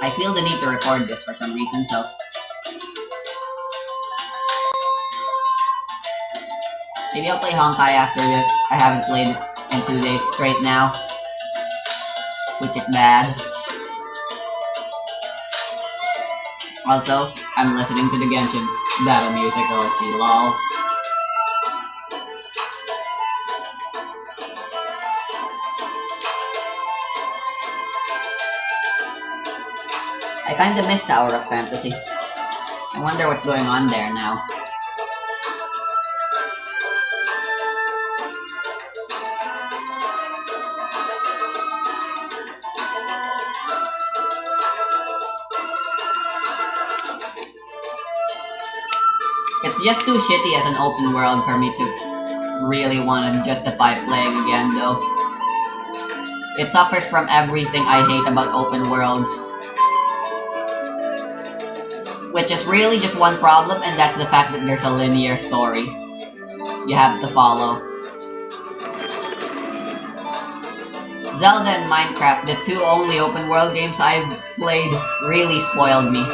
I feel the need to record this for some reason, so maybe I'll play Honkai after this. I haven't played it in 2 days straight now, which is bad. Also, I'm listening to the Genshin battle music OST, lol. I kinda miss Tower of Fantasy. I wonder what's going on there now. It's just too shitty as an open world for me to really want to justify playing again, though. It suffers from everything I hate about open worlds. Which is really just one problem, and that's the fact that there's a linear story you have to follow. Zelda and Minecraft, the two only open world games I've played, really spoiled me.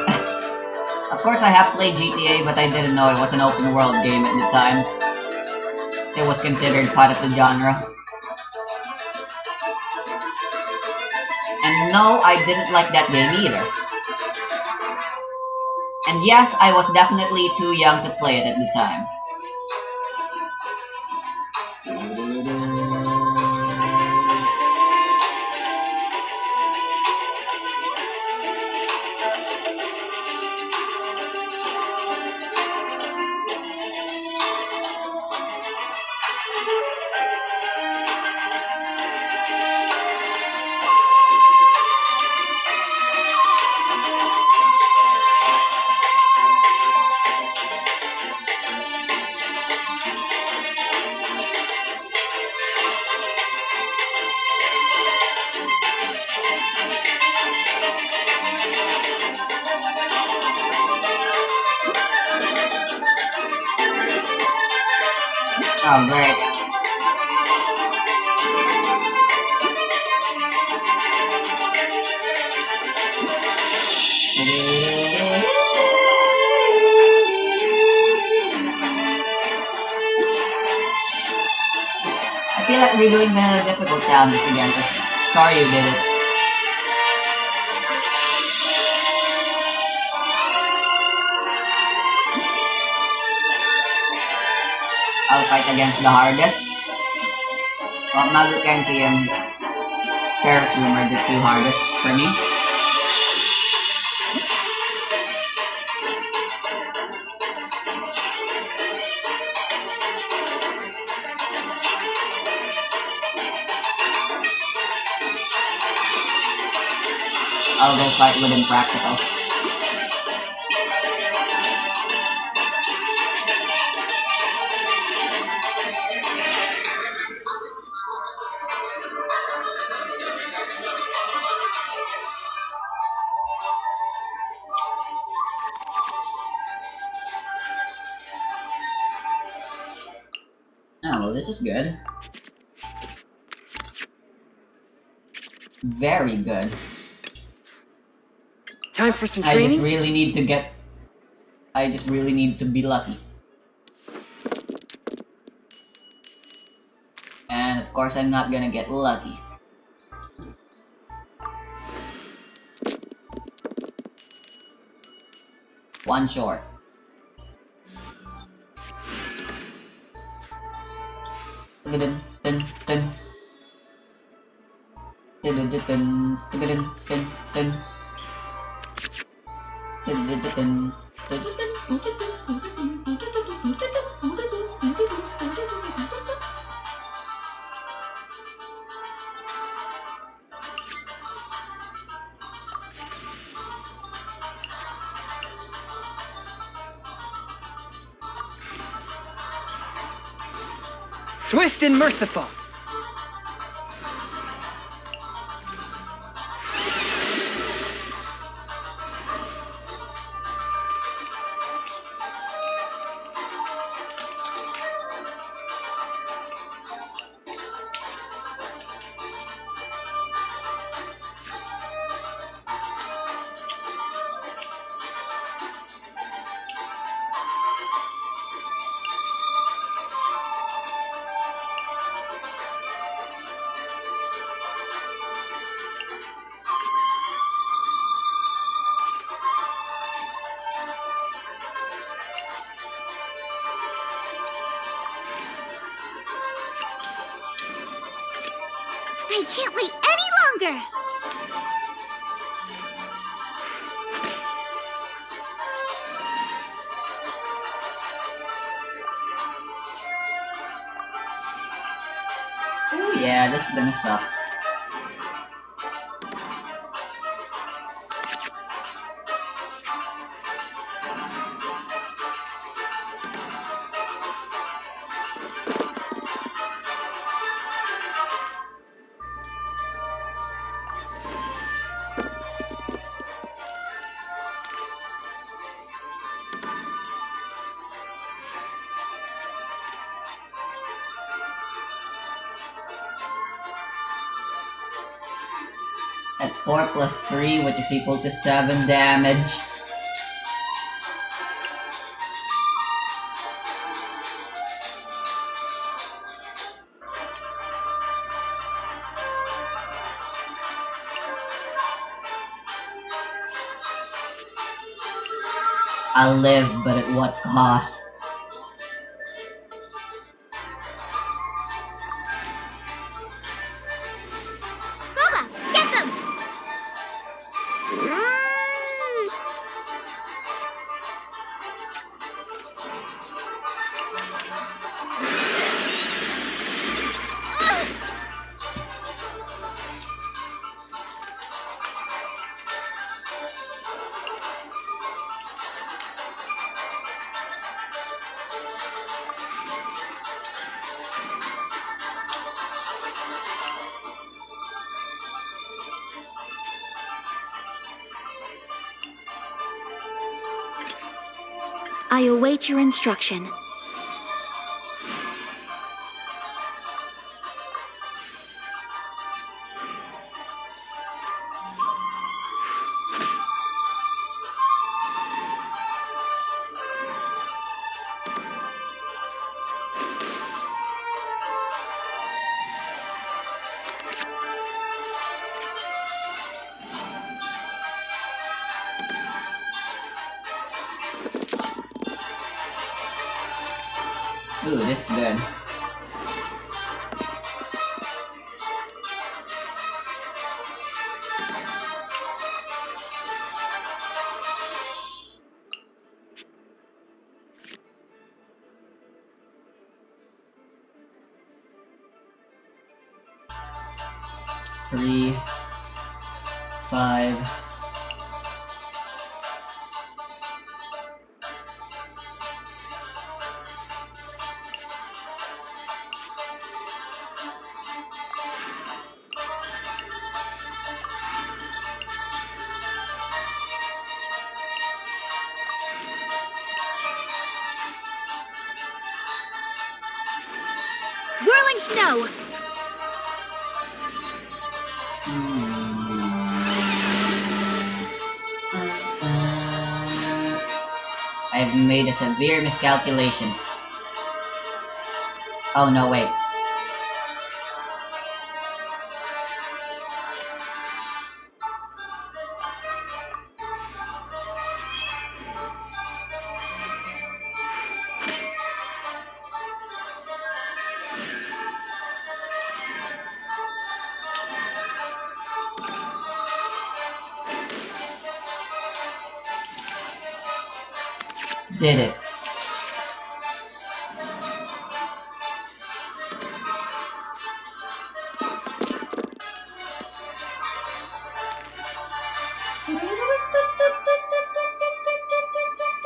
Of course I have played GTA, but I didn't know it was an open world game at the time. It was considered part of the genre. And no, I didn't like that game either. And yes, I was definitely too young to play it at the time. Oh, great. I feel like redoing the difficult challenges again, because Staryu did it. I'll fight against the hardest. Well, Magokenki and Terraform are the two hardest for me. I'll go fight with Impractical. Oh, well, this is good. Very good. Time for some training? I just really need to be lucky. And of course I'm not gonna get lucky. One short. Dun dun dun. Dun dun dun dun dun dun dun. Swift and merciful. I can't wait any longer! Oh yeah, this is gonna suck. That's 4 plus 3, which is equal to 7 damage. I'll live, but at what cost? Boba, get them! I await your instruction. Ooh, this is good. Three, 5. Whirling snow! I've made a severe miscalculation. Oh no, wait. Did it. Dun, dun, dun, dun, dun, dun, dun, dun, dun, dun.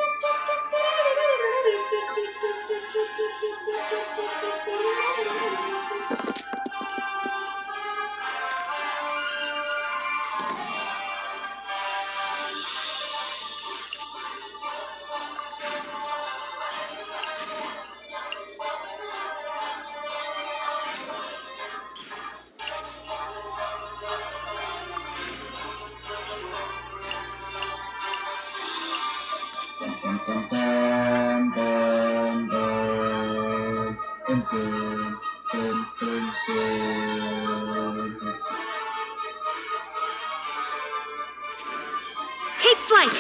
Take flight!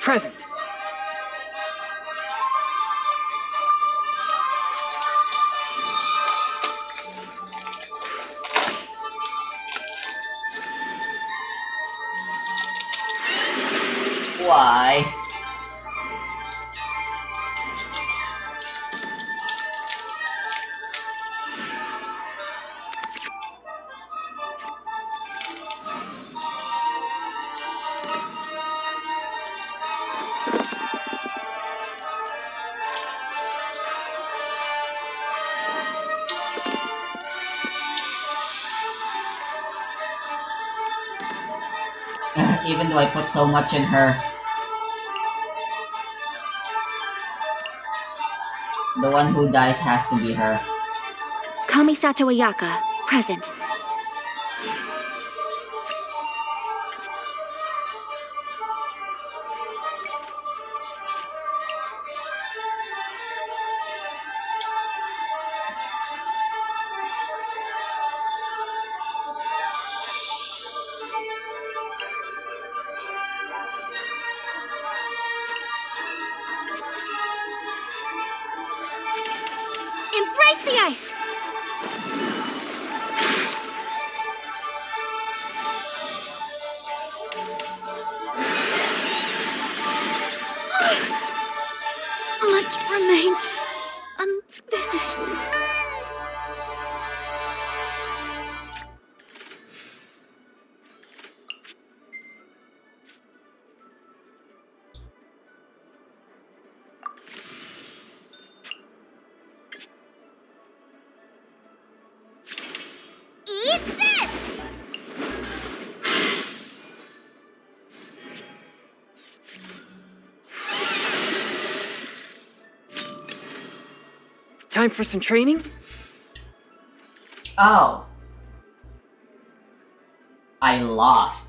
present. Why? Even though I put so much in her. The one who dies has to be her. Kamisato Ayaka, present. Embrace the ice! Much remains unfinished. Eat this! Time for some training? Oh. I lost.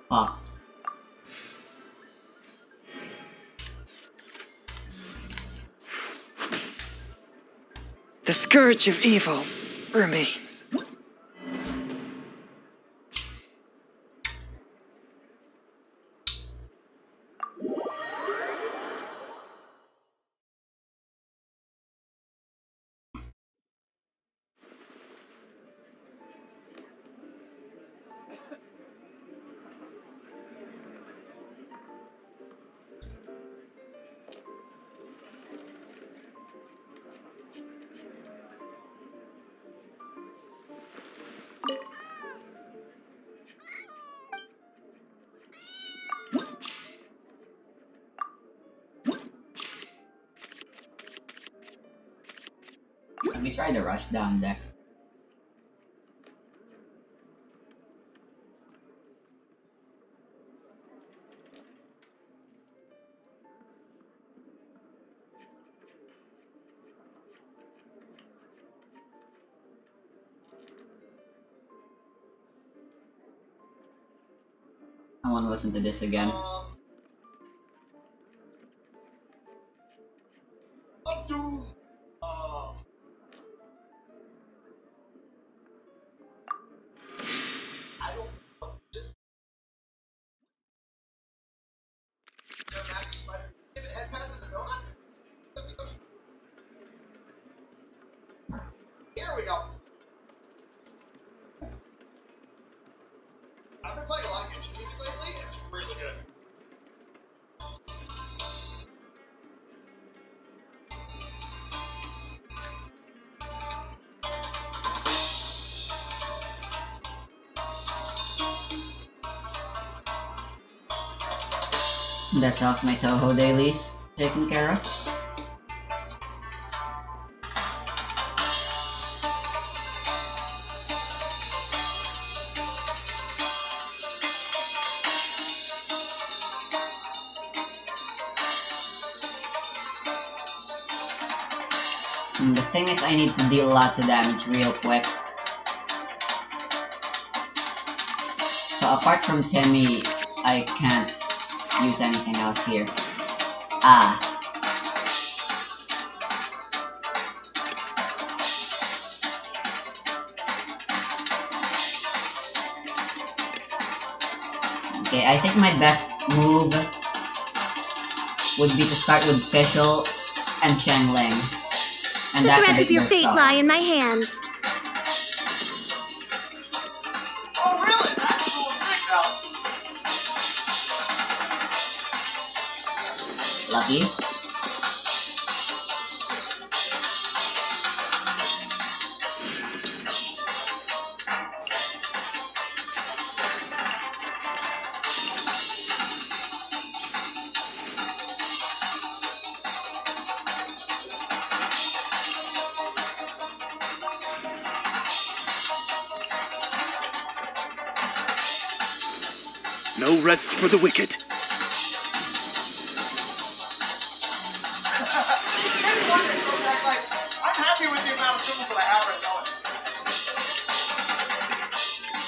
Huh. The scourge of evil remains. Let me try the rush down deck. I want to listen to this again. Here we go. I've been playing a lot of Genshin music lately, and it's really good. That's off my Toho dailies taken care of. The thing is, I need to deal lots of damage real quick. So apart from Timmy, I can't use anything else here. Ah. Okay, I think my best move would be to start with Fischl and Xiangling. And The that's threads of your their fate stuff. lie in my hands. Oh, really? That's cool. Great, now. Lucky. No rest for the wicked. Hey, wonder, so Jack, like, I'm happy with the amount of symbols that I have right now.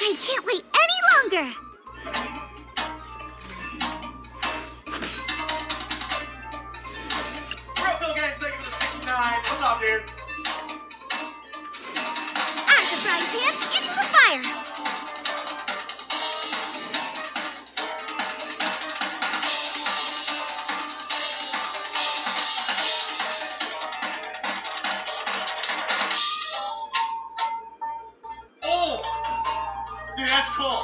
I can't wait any longer! Real Phil Games, thank you for the 69. What's up, dude? Out of the frying pan, into the fire! Oh! Dude, that's cool.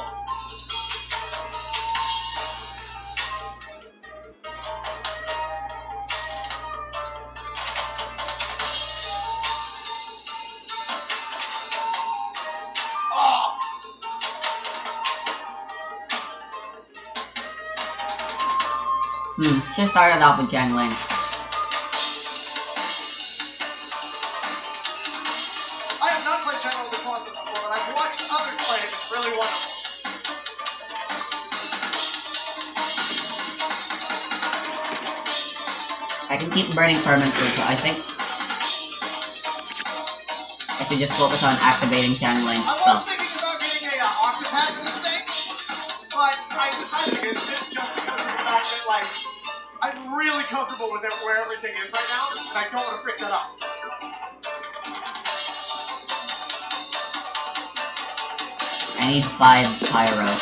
Oh! She started off with Xiangling. I have not played Shadow of the Colossus before, but I've watched others play it. It's really wonderful. I can keep burning Ferment too, so I think I should just focus on activating Xiangling I was stuff. thinking about getting a Octopath for this thing, but I decided against it just because of the fact that, like, I'm really comfortable with it where everything is right now, and I don't want to pick that up. I need 5 Pyro.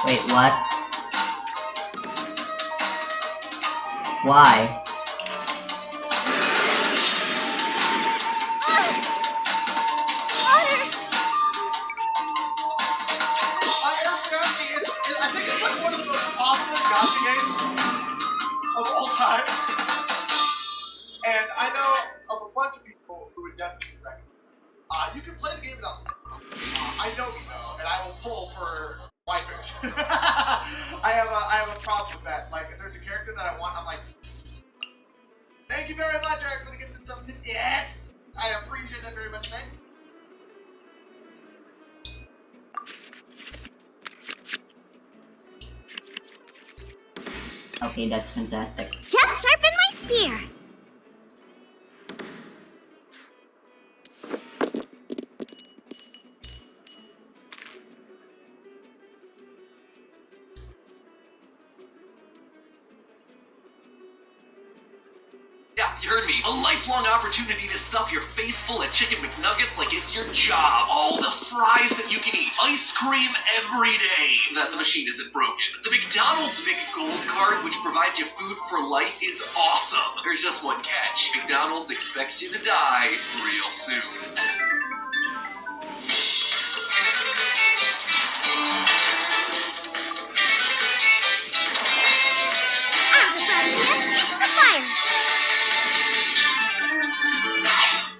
Wait, what? Why? Eric Gosky, I think it's like one of the most popular gacha games of all time. And I know of a bunch of people who would definitely recommend it. You can play the game without I know you know, and I will pull for waifus. I have a problem with that. Like, if there's a character that I want, I'm like, thank you very much, Eric, for the gift of something. Yes! I appreciate that very much, thank you. Okay, that's fantastic. Just sharpen my spear! Yeah, you heard me. A lifelong opportunity to stuff your face full of chicken McNuggets like it's your job. All the fries that you can eat. Ice cream every day. That the machine isn't broken. The McDonald's McGold card, which provides you food for life, is awesome. There's just one catch. McDonald's expects you to die real soon. Out of the frying pan, into the fire!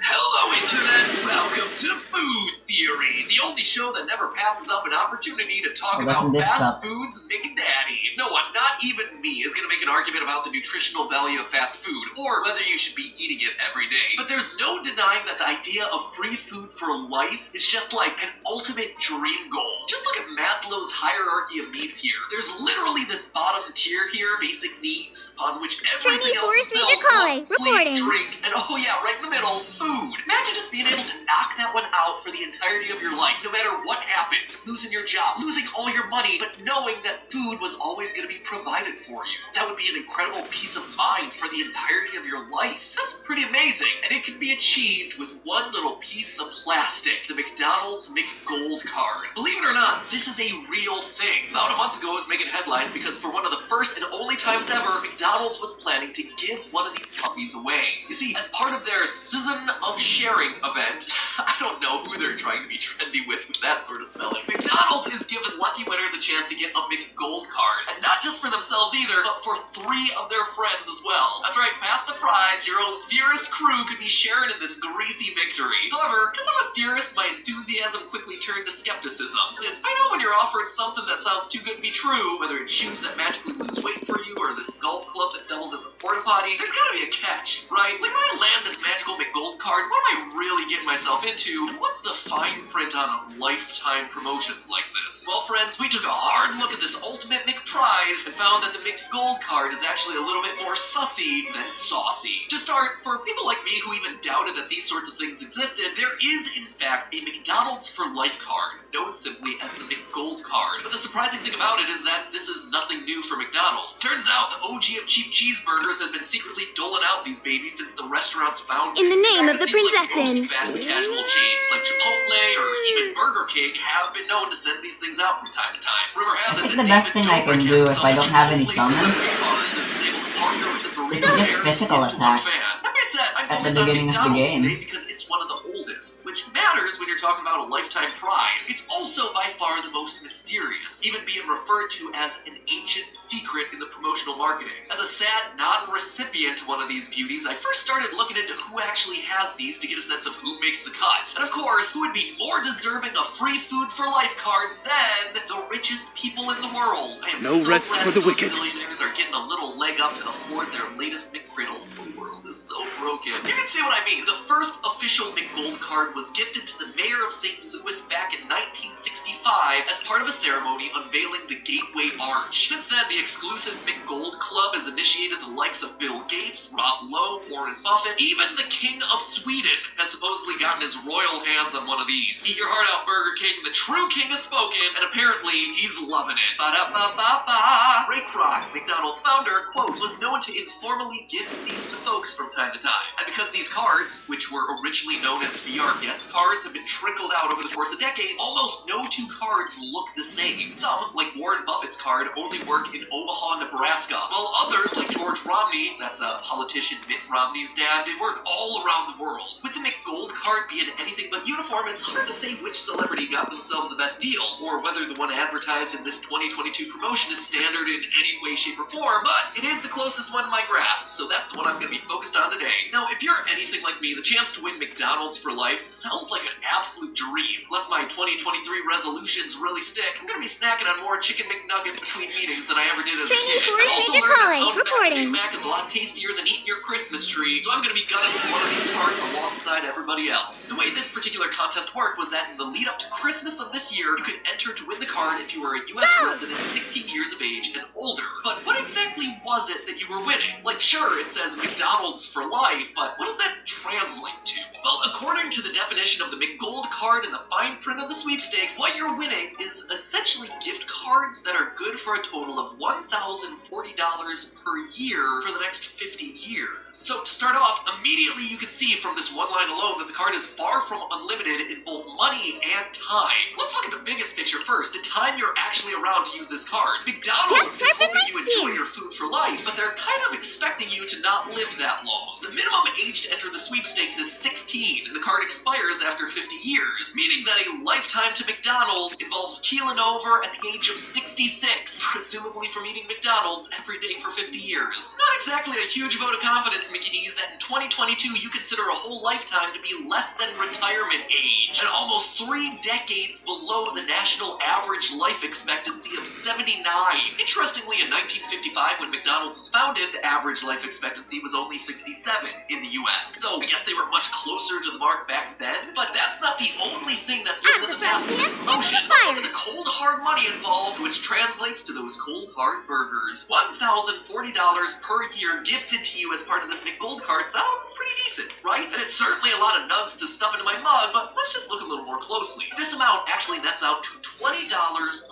Hello, Internet! Welcome to Food Theory, the only show that never passes up an opportunity to talk Oh, about doesn't this fast suck? foods making daddy. No one, not even me, is gonna make an argument about the nutritional value of fast food, or whether you should be eating it every day. But there's no denying that the idea of free food for life is just like an ultimate dream goal. Just look at Maslow's hierarchy of needs here. There's literally this bottom tier here, basic needs, on which everything Trainee else Forest is Major built. Colley, reporting. Sleep, drink, and oh yeah, right in the middle, food. Imagine just being able to knock that one out for the entirety of your life, no matter what happens. Losing your job, losing all your money, but knowing that food was always going to be provided for you. That would be an incredible peace of mind for the entirety of your life. That's pretty amazing, and it can be achieved with one little piece of plastic, the McDonald's McGold card. Believe it or not, this is a real thing. About a month ago, it was making headlines because for one of the first and only times ever, McDonald's was planning to give one of these puppies away. You see, as part of their Season of Sharing event, I don't know who they're trying to be trendy with that sort of spelling, McDonald's is giving lucky winners a chance to get a McGold card. And not just for themselves either, but for 3 of their friends as well. That's right, pass the prize, your own theorist crew could be sharing in this greasy victory. However, because I'm a theorist, my enthusiasm quickly turned to skepticism, since I know when you're offered something that sounds too good to be true, whether it's shoes that magically lose weight for you, or this golf club that doubles as a porta potty, there's gotta be a catch, right? Like when I land this magical McGold card, what am I really getting myself into? And what's the fine print on lifetime promotions like this? Well, friends, we took a hard look at this ultimate McPrize and found that the McGold card is actually a little bit more sussy than saucy. To start, for people like me who even doubted that these sorts of things existed, there is in fact a McDonald's for Life card, known simply as the McGold card. But the surprising thing about it is that this is nothing new for McDonald's. Turns out the OG of cheap cheeseburgers has been secretly doling out these babies since the restaurant's founding. In the name of It the seems like Prinzessin. most fast casual chains like Chipotle or even Burger King have been known to send these things out from time to time. Rumor has I it think that the best David thing I can Dobrik do has if I don't have any Chipotle summon celebrity card has been able to partner with the burrito is just pair physical into attack one fan. Like I said, I'm at the focused on beginning of the McDonald's game. today because it's one of the oldest, which matters when you're talking about a lifetime prize. It's also by far the most mysterious, even being referred to as an ancient secret in the promotional marketing. As a sad non-recipient to one of these beauties, I first started looking into who actually has these to get a sense of who makes the cut. And of course, who would be more deserving of free food for life cards than the richest people in the world. I am No so rest glad for the those wicked. millionaires are getting a little leg up to afford their latest McGriddle. The world is so broken. You can see what I mean. The first official McGold card was gifted to the mayor of St. Louis back in 1965 as part of a ceremony unveiling the Gateway Arch. Since then, the exclusive McGold Club has initiated the likes of Bill Gates, Rob Lowe, Warren Buffett, even the King of Sweden has supposedly gotten his royal hands on one of these. Eat your heart out, Burger King. The true king has spoken, and apparently he's loving it. Ba-da-ba-ba-ba. Ray Kroc, McDonald's founder, quote, was known to informally give these to folks from time to time. And because these cards, which were originally known as VR guest cards, have been trickled out over the course of decades, almost no 2 cards look the same. Some, like Warren Buffett's card, only work in Omaha, Nebraska, while others, like George Romney, that's a politician Mitt Romney's dad, they work all around the world. With the McGold card being anything but uniform, it's hard to say which celebrity got themselves the best deal, or whether the one advertised in this 2022 promotion is standard in any way, shape, or form, but it is the closest one to my grasp, so that's the one I'm going to be focused on today. Now, if you're anything like me, the chance to win McDonald's for life sounds like an absolute dream. Unless my 2023 resolutions really stick, I'm going to be snacking on more chicken McNuggets between meetings than I ever did as a Trainee kid. Forest I've also Major learned that Colley, pounding back a reporting. Big Mac is a lot tastier than eating your Christmas tree, so I'm going to be gunning for one of these cards alongside everybody else. The way this particular contest worked was that in the lead up to Christmas of this year, you could enter to win the card if you were a U.S. resident 16 years of age and older. But what exactly was it that you were winning? Like, sure, it says McDonald's for life, but what does that translate to? Well, according to the definition of the McGold card and the fine print of the sweepstakes, what you're winning is essentially gift cards that are good for a total of $1,040 per year for the next 50 years. So to start off, immediately you can see from this one line alone that the card is far from unlimited in both money and time. Let's look at the biggest picture first, the time you're actually around to use this card. McDonald's Just is sharpen hoping my you spear. enjoy your food for life, but they're kind of expecting you to not live that long. The minimum age to enter the sweepstakes is 16, and the card expires after 50 years, meaning that a lifetime to McDonald's involves keeling over at the age of 66, presumably from eating McDonald's every day for 50 years. Not exactly a huge vote of confidence, Mickey D's, that in 2022 you consider a whole lifetime to be less than retirement age, and almost 3 decades below the national average life expectancy of 79. Interestingly, in 1955, when McDonald's was founded, the average life expectancy was only 67 in the US. So I guess they were much closer to the mark back then, but that's not the only thing that's lived in the past with this promotion. Fire. The cold hard money involved, which translates to those cold hard burgers. $1,040 per year gifted to you as part of this McGold card sounds pretty decent, right? And it's certainly a lot of nugs to stuff into my mug, but let's just look a little more closely. This amount actually nets out to $20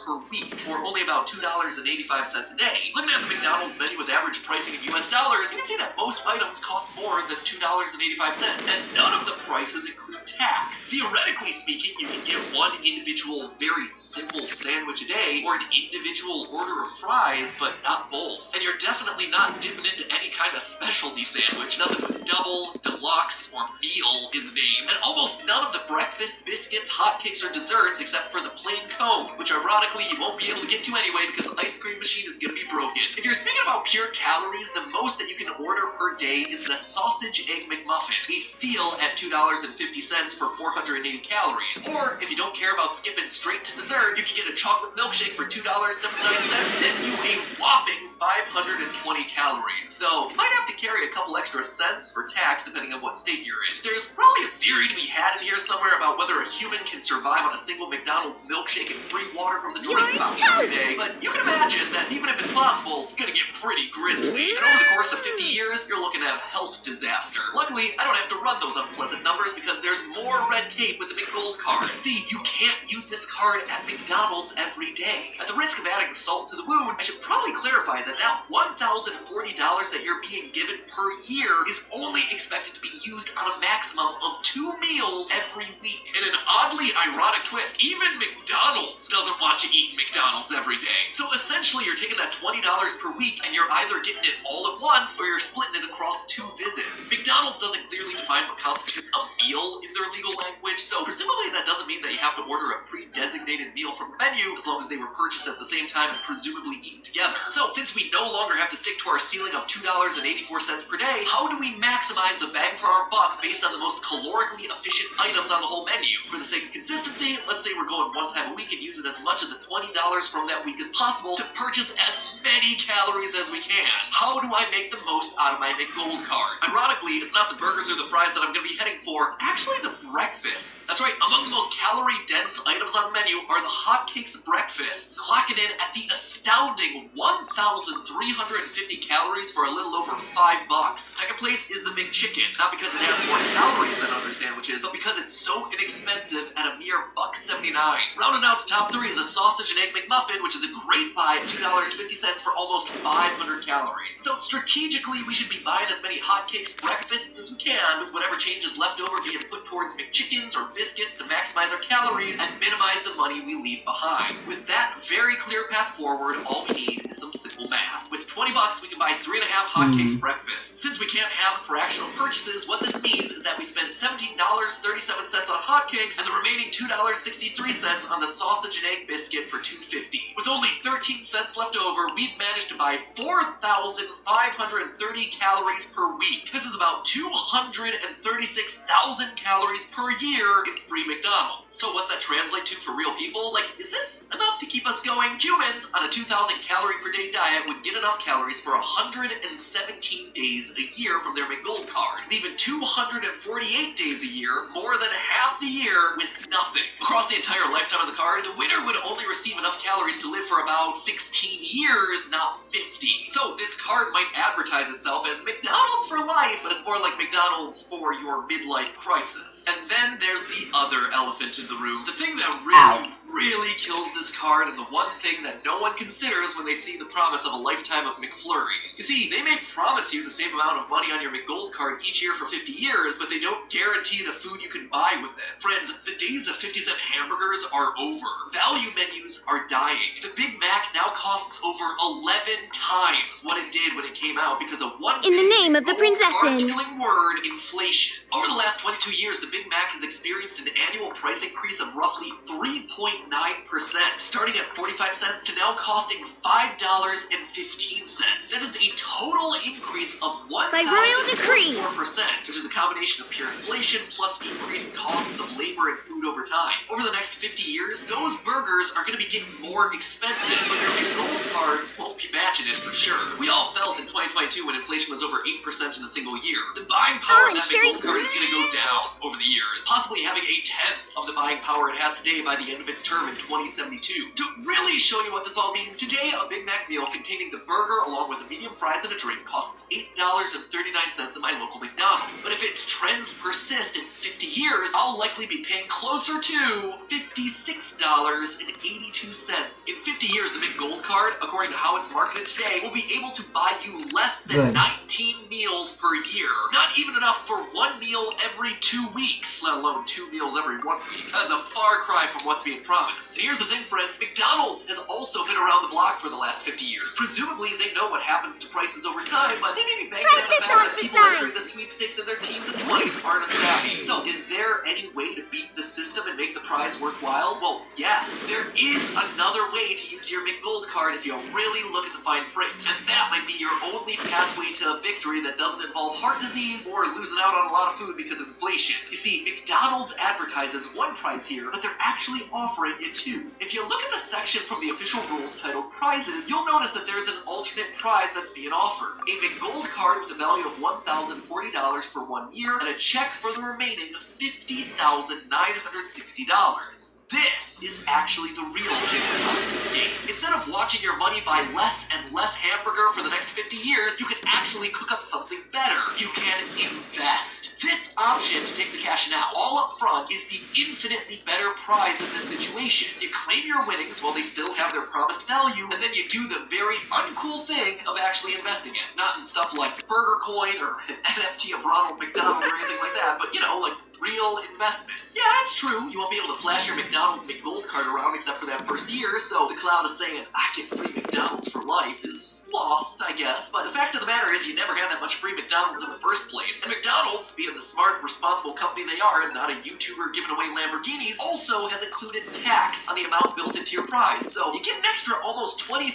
per week, or only about $2.85 a day. Looking at the McDonald's menu with average pricing in US dollars, you can see that most items cost more than $2.85, and none of the prices include tax. Theoretically speaking, you can get one individual, very simple sandwich a day, or an individual order of fries, but not both. And you're definitely not dipping into any kind of specialty sandwich, nothing with double, deluxe, or meal in the name. And almost none of the breakfast biscuits, hotcakes, or desserts except for the plain cone, which ironically you won't be able to get to anyway because the ice cream machine is gonna be broken. If you're speaking about pure calories, the most that you can order per day is the sausage egg McMuffin, a steal at $2.50 for 480 calories. Or if you don't care about skipping straight to dessert, you can get a chocolate milkshake for $2.79, then you a whopping 520 calories. So you might have to carry a couple extra cents for tax depending on what state you're in. There's probably a theory to be had in here somewhere about whether a human can survive on a single McDonald's milkshake and free water from the drink fountain every day, but you can imagine that even if it's possible, it's gonna get pretty grisly. And over the course of 50 years, you're looking at a health disaster. Luckily, I don't have to run those unpleasant numbers because there's more red tape with the McGold card. See, you can't use this card at McDonald's every day. At the risk of adding salt to the wound, I should probably clarify that $1,040 that you're being given per year is only expected to be used on a maximum of 2 meals every week. In an oddly ironic twist, even McDonald's doesn't want you eating McDonald's every day. So essentially, you're taking that $20 per week and you're either getting it all at once or you're splitting it across 2 visits. McDonald's doesn't clearly define what constitutes a meal in their legal language, so presumably that doesn't mean that you have to order a pre-designated meal from the menu as long as they were purchased at the same time and presumably eaten together. So since we no longer have to stick to our ceiling of $2.84 per day, how do we maximize the bang for our buck based on the most calorically efficient items on the whole menu? For the sake of consistency, let's say we're going one time a week and using as much of the $20 from that week as possible to purchase as many calories as we can. How do I make the most out of my McGold card? Ironically, it's not the burgers or the fries that I'm going to be heading for, it's actually the breakfasts. That's right, among the most calorie-dense items on the menu are the hotcakes breakfasts, clocking in at the astounding 1,350 calories for a little over $5. Second place is the McChicken, not because it has more calories than other sandwiches, but because it's so inexpensive at a mere $1.79. Rounding out the top 3 is a sausage and egg McMuffin, which is a great buy at $2.50 for almost 500 calories. So strategically, we should be buying as many hotcakes breakfasts as we can, with whatever change is left over being put towards McChickens or biscuits to maximize our calories and minimize the money we leave behind. With that very clear path forward, all we need is some simple math. With $20, we can buy 3.5 hotcakes breakfast. Since we can't have fractional purchases, what this means is that we spend $17.37 on hotcakes and the remaining $2.63 on the sausage and egg biscuit for $2.50. With only 13 cents left over, we've managed to buy 4,530 calories per week. This is about 236,000 calories per year in free McDonald's. So what's that translate to for real people? Like, is this enough to keep us going? Humans on a 2,000 calorie per day diet would get enough calories for 117 days a year from their McGold card, leaving 248 days a year, more than half the year, with nothing. Across the entire lifetime of the card, the winner would only receive enough calories to live for about 16 years, not 50. So this card might advertise itself as McDonald's for life, but it's more like McDonald's for your midlife crisis. And then there's the other elephant in the room. The thing that really, really kills this card and the one thing that no one considers when they see the promise of a lifetime of McFlurries. You see, they may promise you the same amount of money on your McGold card each year for 50 years, but they don't guarantee the food you can buy with it. Friends, the days of 50-cent hamburgers are over. Value menus are dying. The Big Mac now costs over 11 times what it did when it came out because of one In the name of the Prinzessin. killing word, inflation. Over the last 22 years, the Big Mac has experienced an annual price increase of roughly 3.9%, starting at 45 cents to now costing $5.15. That is a total increase of 1,004%, By royal decree. which is a combination of pure inflation plus increased costs of labor and food over time. Over the next 50 years, those burgers are going to be getting more expensive, but your McGold card won't be matching it for sure. We all felt in 2022 when inflation was over 8% in a single year. The buying power of that Sherry. McGold card is going to go down over the years, possibly having a tenth of the buying power it has today by the end of its term in 2072. To really show you what this all means, today a Big Mac meal containing the burger along with a medium fries and a drink costs $8.39 at my local McDonald's. But if its trends persist in 50 years, I'll likely be paying closer to $56.82. In 50 years, the McGold card, according to how it's marketed today, will be able to buy you less than Good. 19 meals per year. Not even enough for one meal every 2 weeks, let alone 2 meals every 1 week. That is a far cry from what's being promised. And here's the thing, friends, McDonald's has also been around the block for the last 50 years. Presumably, they know what happens to prices over time, but they may be banking on the fact that people entering the sweepstakes in their teens and 20s aren't as savvy. So, is there any way to beat the system and make the prize worthwhile? Well, yes. There is another way to use your McGold card if you really look at the fine print. And that might be your only pathway to a victory that doesn't involve heart disease or losing out on a lot of food because of inflation. You see, McDonald's advertises one prize here, but they're actually offering you two. If you look at the section from the official rules titled Prizes, you'll notice that there's an alternate prize that's being offered. A McGold card with a value of $1,040 for 1 year and a check for the remaining $50,960. This is actually the real jackpot in this game. Instead of watching your money buy less and less hamburger for the next 50 years, you can actually cook up something better. You can invest. This option to take the cash now, all up front, is the infinitely better prize in this situation. You claim your winnings while they still have their promised value, and then you do the very uncool thing of actually investing it. Not in stuff like Burger Coin or an NFT of Ronald McDonald or anything like that, but like real investments. Yeah, that's true. You won't be able to flash your McDonald's McGold card around except for that first year, so the cloud of saying, I get free McDonald's for life is lost, I guess. But the fact of the matter is you never had that much free McDonald's in the first place. And McDonald's, being the smart, responsible company they are and not a YouTuber giving away Lamborghinis, also has included tax on the amount built into your prize. So you get an extra almost $20,000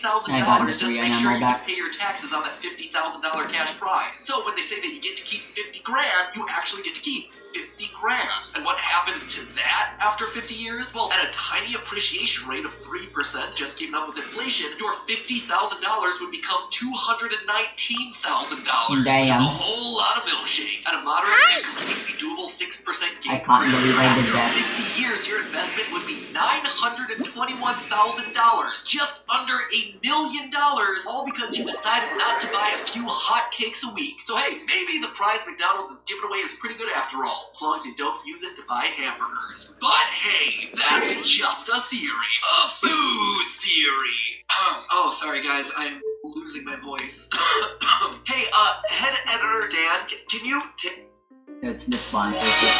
just to make sure you can pay your taxes on that $50,000 cash prize. So when they say that you get to keep 50 grand, you actually get to keep 50 grand. And what happens to that after 50 years? Well, at a tiny appreciation rate of 3%, just keeping up with inflation, your $50,000 would become $219,000. Which is a whole lot of milkshake. At a moderate and completely doable 6% gain. I can't believe I did that. After 50 years, your investment would be $921,000. Just under $1 million, all because you decided not to buy a few hot cakes a week. So hey, maybe the prize McDonald's is giving away is pretty good after all, as long as you don't use it to buy hamburgers. But hey, that's just a theory. A food theory. Oh, sorry guys, I'm losing my voice. Hey, head editor Dan, can you It's the sponsorship.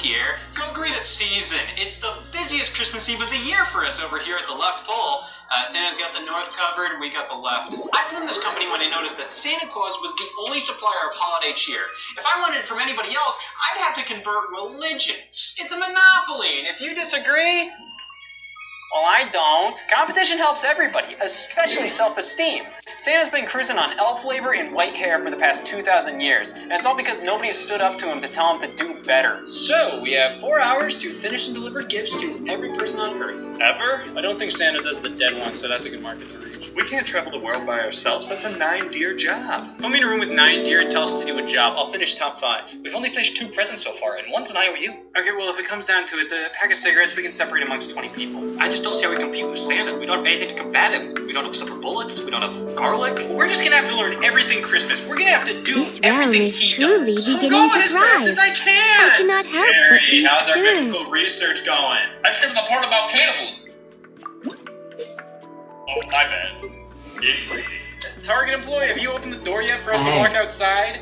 Pierre. Go greet a season. It's the busiest Christmas Eve of the year for us over here at the left pole. Santa's got the north covered, we got the left. I formed this company when I noticed that Santa Claus was the only supplier of holiday cheer. If I wanted it from anybody else, I'd have to convert religions. It's a monopoly, and if you disagree... Well, I don't. Competition helps everybody, especially self-esteem. Santa's been cruising on elf labor and white hair for the past 2,000 years, and it's all because nobody stood up to him to tell him to do better. So, we have 4 hours to finish and deliver gifts to every person on Earth. Ever? I don't think Santa does the dead one, so that's a good market to reach. We can't travel the world by ourselves. That's a 9-deer job. Put me in a room with 9 deer and tell us to do a job. I'll finish top 5. We've only finished 2 presents so far, and one's an IOU. Okay, well, if it comes down to it, the pack of cigarettes we can separate amongst 20 people. I just don't see how we compete with Santa. We don't have anything to combat him. We don't have silver bullets. We don't have garlic. We're just gonna have to learn everything Christmas. We're gonna have to do This realm everything is he truly does. beginning I'm going to as fast as I thrive. can. I cannot help but be how's our stirred. biblical research going? I skipped the part about cannibals. Oh, my bad. Target employee, have you opened the door yet for us to Hey. walk outside?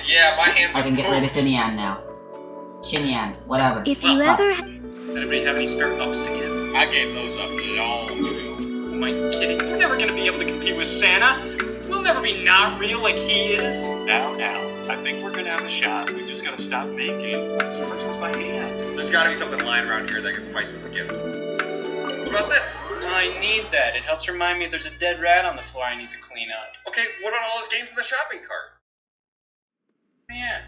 Yeah, my hands I are can get rid of pooped. Xinyan now. Xinyan, whatever. If you ever... Anybody have any spare ups to give? I gave those up long ago. Am I kidding? We're never gonna be able to compete with Santa. We'll never be not real like he is. Now, I think we're gonna have a shot. We just gotta stop making presents by hand. There's gotta be something lying around here that can spice this a gift. What about this? I need that. It helps remind me there's a dead rat on the floor I need to clean up. Okay, what about all those games in the shopping cart? Yeah.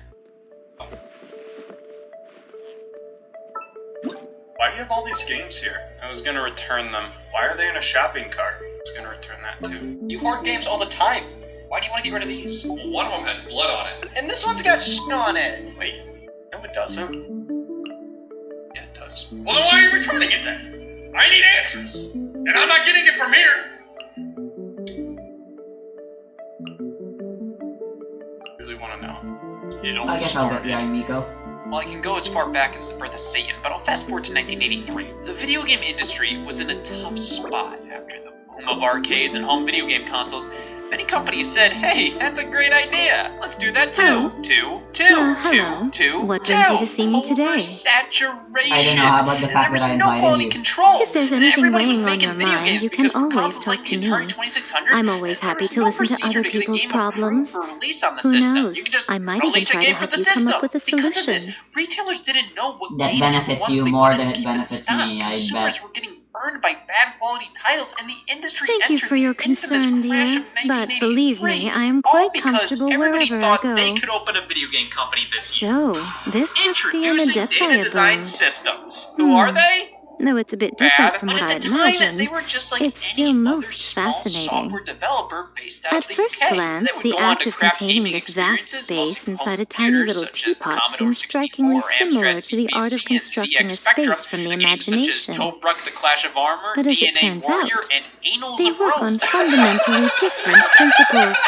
Why do you have all these games here? I was gonna return them. Why are they in a shopping cart? I was gonna return that too. You hoard games all the time. Why do you want to get rid of these? Well, one of them has blood on it. And this one's got shit on it. Wait, no it doesn't. Yeah, it does. Well, then why are you returning it then? I need answers. And I'm not getting it from here. Really want to know. You don't I guess I'll start get behind Miko. Well, I can go as far back as the birth of Satan, but I'll fast forward to 1983. The video game industry was in a tough spot after the boom of arcades and home video game consoles. Many companies said, hey, that's a great idea. Let's do that too. Well, hello. What brings you to see me today? Oversaturation. I don't know, how about the fact There that I was no invited quality you? control. If there's And anything everybody was weighing on making your video mind, games you can because always consoles talk like to the Atari me. 2600, I'm always there happy was to no listen to procedure other get a people's game approved problems. for release on the Who system. knows? You could just I might even release a try to game for help the you come system. up with a Because of this, solution. retailers didn't know what That games benefits and ones you they more wanted than to it keep in benefits stock. me, I Consumers bet. were getting burned by bad quality titles, and the industry Thank you entered for your the infamous concern, crash dear. of But believe 1983, me, I am all quite because comfortable everybody wherever I thought go. they could open a video game company this year. So, this must be an Introducing adept Data I Design abode. Systems. Who are they? Though it's a bit different Bad, from but what at I'd the time, imagined, they were just like it's any still other most small fascinating. software developer based out At of the first UK. glance, They would the go on act to of craft containing gaming this vast experiences, space mostly inside home a tiny computers little such as the teapot Commodore seems strikingly 64, similar Amstrad to the art of CPC, and constructing a ZX Spectrum, space from the games such as imagination. Tobruk the Clash of Armor, But as it DNA turns Warrior, out, and Annals They of work Rome. on fundamentally different principles.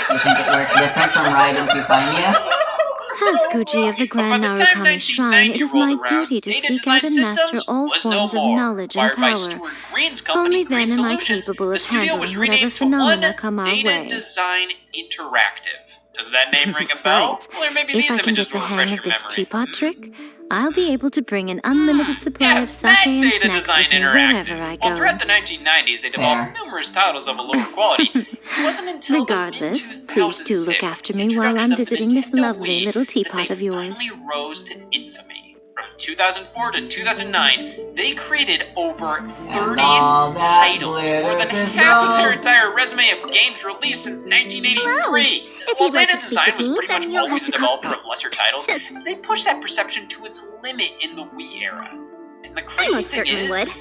You think it works different from Raiden's Euphemia? As Guji of the Grand By the time Narukami Shrine, it is my 1990 rolled around, duty to Data seek Design out and master Systems all was forms no of more. knowledge and Acquired by power. Stuart Green's company, Only Green then am I Solutions. capable The of studio handling was whatever renamed to phenomena One come our Data way. Design Interactive. Does that name ring a bell? Besides, Well, or maybe if these I can images get the will hang refresh of your this memory. teapot trick, I'll be able to bring an unlimited supply of sake that and Data snacks Design with me Interactive. wherever I Well, go. throughout the 1990s, they developed numerous titles of a lower quality. It wasn't until Regardless, the please do look after me while I'm visiting this lovely little teapot of yours. Finally rose to infamy. From 2004 to 2009, they created over 30 all that titles, more than glitters is half of their gold. entire resume of games released since 1983. If While you'd like Data to speak Design with was me, pretty then much you'll have always a to come- developer of lesser titles, Just- they pushed that perception to its limit in the Wii era. And the I crazy most thing certainly is, would.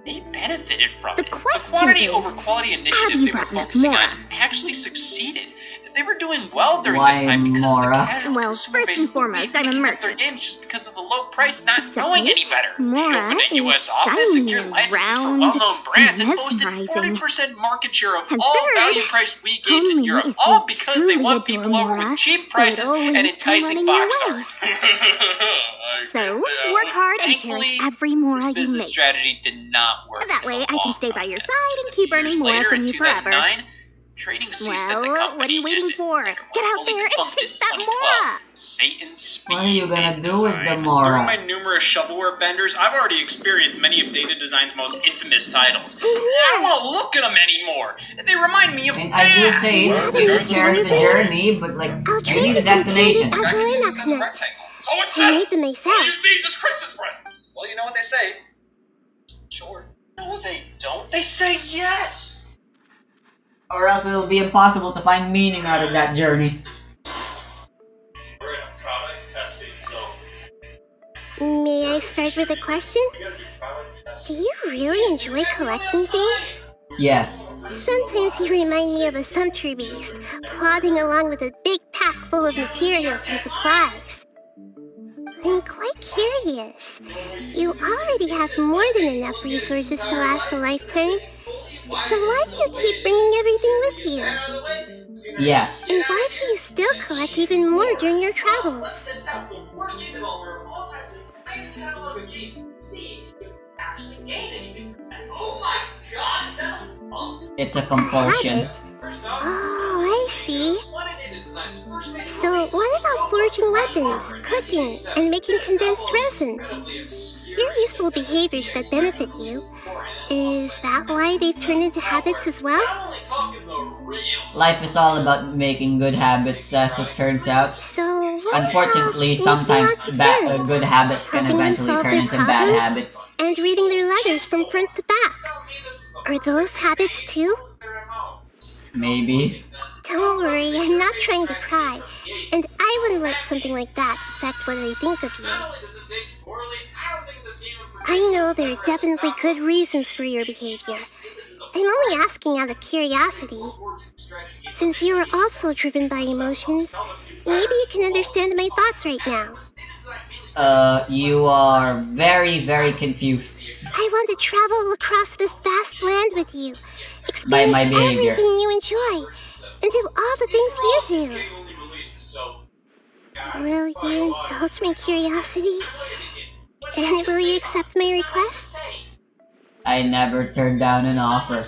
they benefited from The it. question quantity is, over quality have initiative you they were brought enough focusing Mora? on actually succeeded. They were doing well during Why this time because Mora? of the casual Well, consumer first base and of the foremost, Wii I'm a picking up their merchant. games just because of the low price, not knowing any better. Mora They opened a is US office, shiny secured and licenses for round well-known brands, and and boasted mesmerizing. 40% market share of And all third, value-priced Wii games in only Europe, if all you because they truly won adore people over Mora, with cheap would prices always and come enticing running your box way. art. So, work hard and cherish Thankfully, every Mora this you business make. strategy did not work. That in way, the I can long stay by run. your Just side a and few keep earning years Mora later, from in you forever. 2009, Trading ceased at the Well, company. what are you waiting ended, for? and Get out only there and defunct chase in that 2012. Mora! Satan's Speed. What are you gonna do with the Through Mora? my numerous shovelware benders, I've already experienced many of Data Design's most infamous titles. I'm I don't here! want to look at them anymore. They remind me of And I do that. say you share the journey, but like, I'll I trade need you a some destination. candied Azure This Inox is nuts. rectangle. So it's I made settled. them We'll myself. use these as Christmas presents. Well, you know what they say. Sure. No, they don't. They say yes. Or else it'll be impossible to find meaning out of that journey. We're in a product testing, so May I start with a question? we gotta do product Do testing. you really enjoy collecting things? Yes. Sometimes you remind me of a sumpter beast, plodding along with a big pack full of materials and supplies. I'm quite curious. You already have more than enough resources to last a lifetime. So why do you keep bringing everything with you? Yes. And why do you still collect even more during your travels? Worst game developer of all time to expand the catalog of games and see if you actually gain anything from that. Oh my god, is that a bump? It's a compulsion. Habit? First off, Oh, I see. one of Data Design's first major So release what about forging weapons, cooking, and making condensed resin? incredibly obscure. They're useful behaviors that benefit you. Is that why they've turned into habits as well? I'm only talking the real Life is all about making good habits, as it turns out. So what Unfortunately, about making sometimes lots of friends, good habits can helping them eventually solve turn their into bad problems, habits. and reading their letters from front to back? Are those habits too? Maybe. Don't worry, I'm not trying to pry, and I wouldn't let something like that affect what I think of you. Not only does this age poorly, I don't think this game would I know there are definitely good reasons for your behavior. I'm only asking out of curiosity. Since you are also driven by emotions, maybe you can understand my thoughts right now. You are very, very confused I want to travel across this vast land with you, by experience my behavior. everything you enjoy, and do all the things you do. game only releases, so Will you indulge my curiosity? And will you accept my request? I never turned down an offer.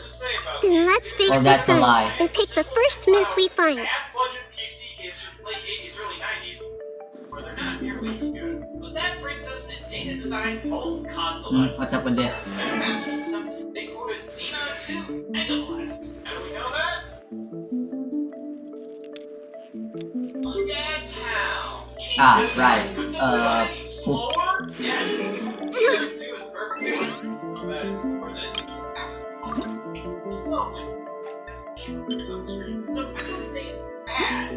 Then let's face Well, the that's a sun lie. and pick the first mint we find. half-budget PC games from late 80s, early 90s, where they're not nearly as good. But that brings us to Data Design's home console. What's up with this? Sega Master System, they quoted Xenon 2 Megablast. How do we know that? That's how. Ah, Jesus, right. could this go any Poop. slower? Yes. Xenon 2 is perfect. But it's more than it's slowly. It's on screen. So I didn't say it's bad.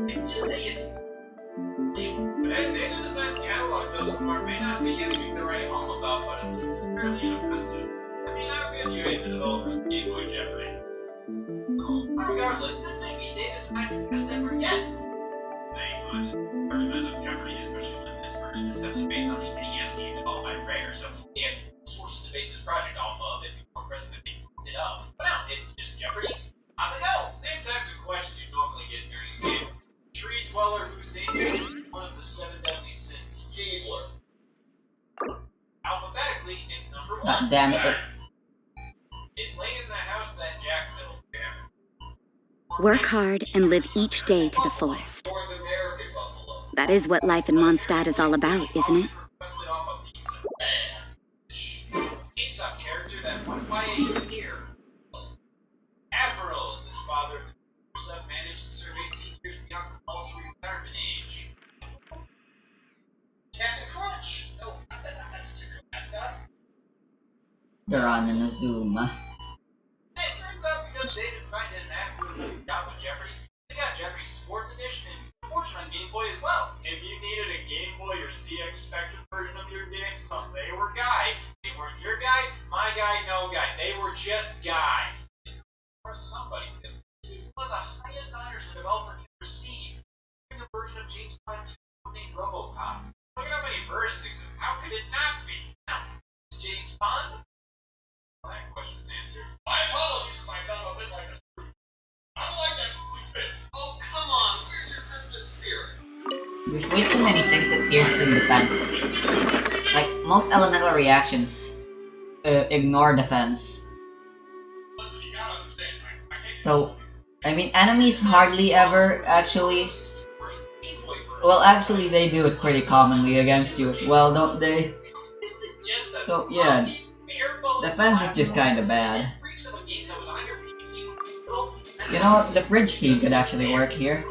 I just say it's lame. Data Design's catalog thus far may not be anything to write home about, but at least it's fairly inoffensive. I mean, how could you hate the developers of Game Boy Jeopardy? Regardless, this may be Data Design's best ever yet. Saying what? Because of Jeopardy, especially when this version is heavily based on the NES game developed by Rare, so they had sources to base this project off of, and before pressing the thing it up. But now, it's just Jeopardy. On the go! Same types of questions you normally get during a game. Tree dweller whose name is one of the 7 deadly sins. Gabler. Alphabetically, it's number 1. God damn it. It lay in the house that Jack built. Work hard and live each day to the fullest. North American buffalo. That is what life in Mondstadt is all about, isn't it? Requested off a pizza. Aesop character that went by a human ear. Averil is his father. Joseph managed to serve 18 years beyond compulsory retirement age. Captain Crunch! No, that's a secret mascot. They're on in a Zoom. It turns out because Data Design didn't accurately got with Jeopardy, they got Jeopardy Sports Edition and Fortune on Game Boy as well. If you needed a Game Boy or ZX Spectrum version of your game, they were guy. They weren't your guy, my guy, no guy. They were just guy. Or somebody, because it's one of the highest honors a developer can receive. A version of James Bond named RoboCop. Look at how many versions exist. How could it not be? Now, is James Bond? Well, that question is answered. My apologies if I sound a bit like a screw. I don't like that fit. Oh, come on. Where's your Christmas spirit? There's way too many things that pierce through defense. Like, most elemental reactions ignore defense. Listen, you gotta understand, I can't So, I mean, enemies hardly ever actually. Well, actually, they do it pretty commonly against you as well, don't they? So yeah, defense is just kind of bad. You know what? The fridge key could actually work here.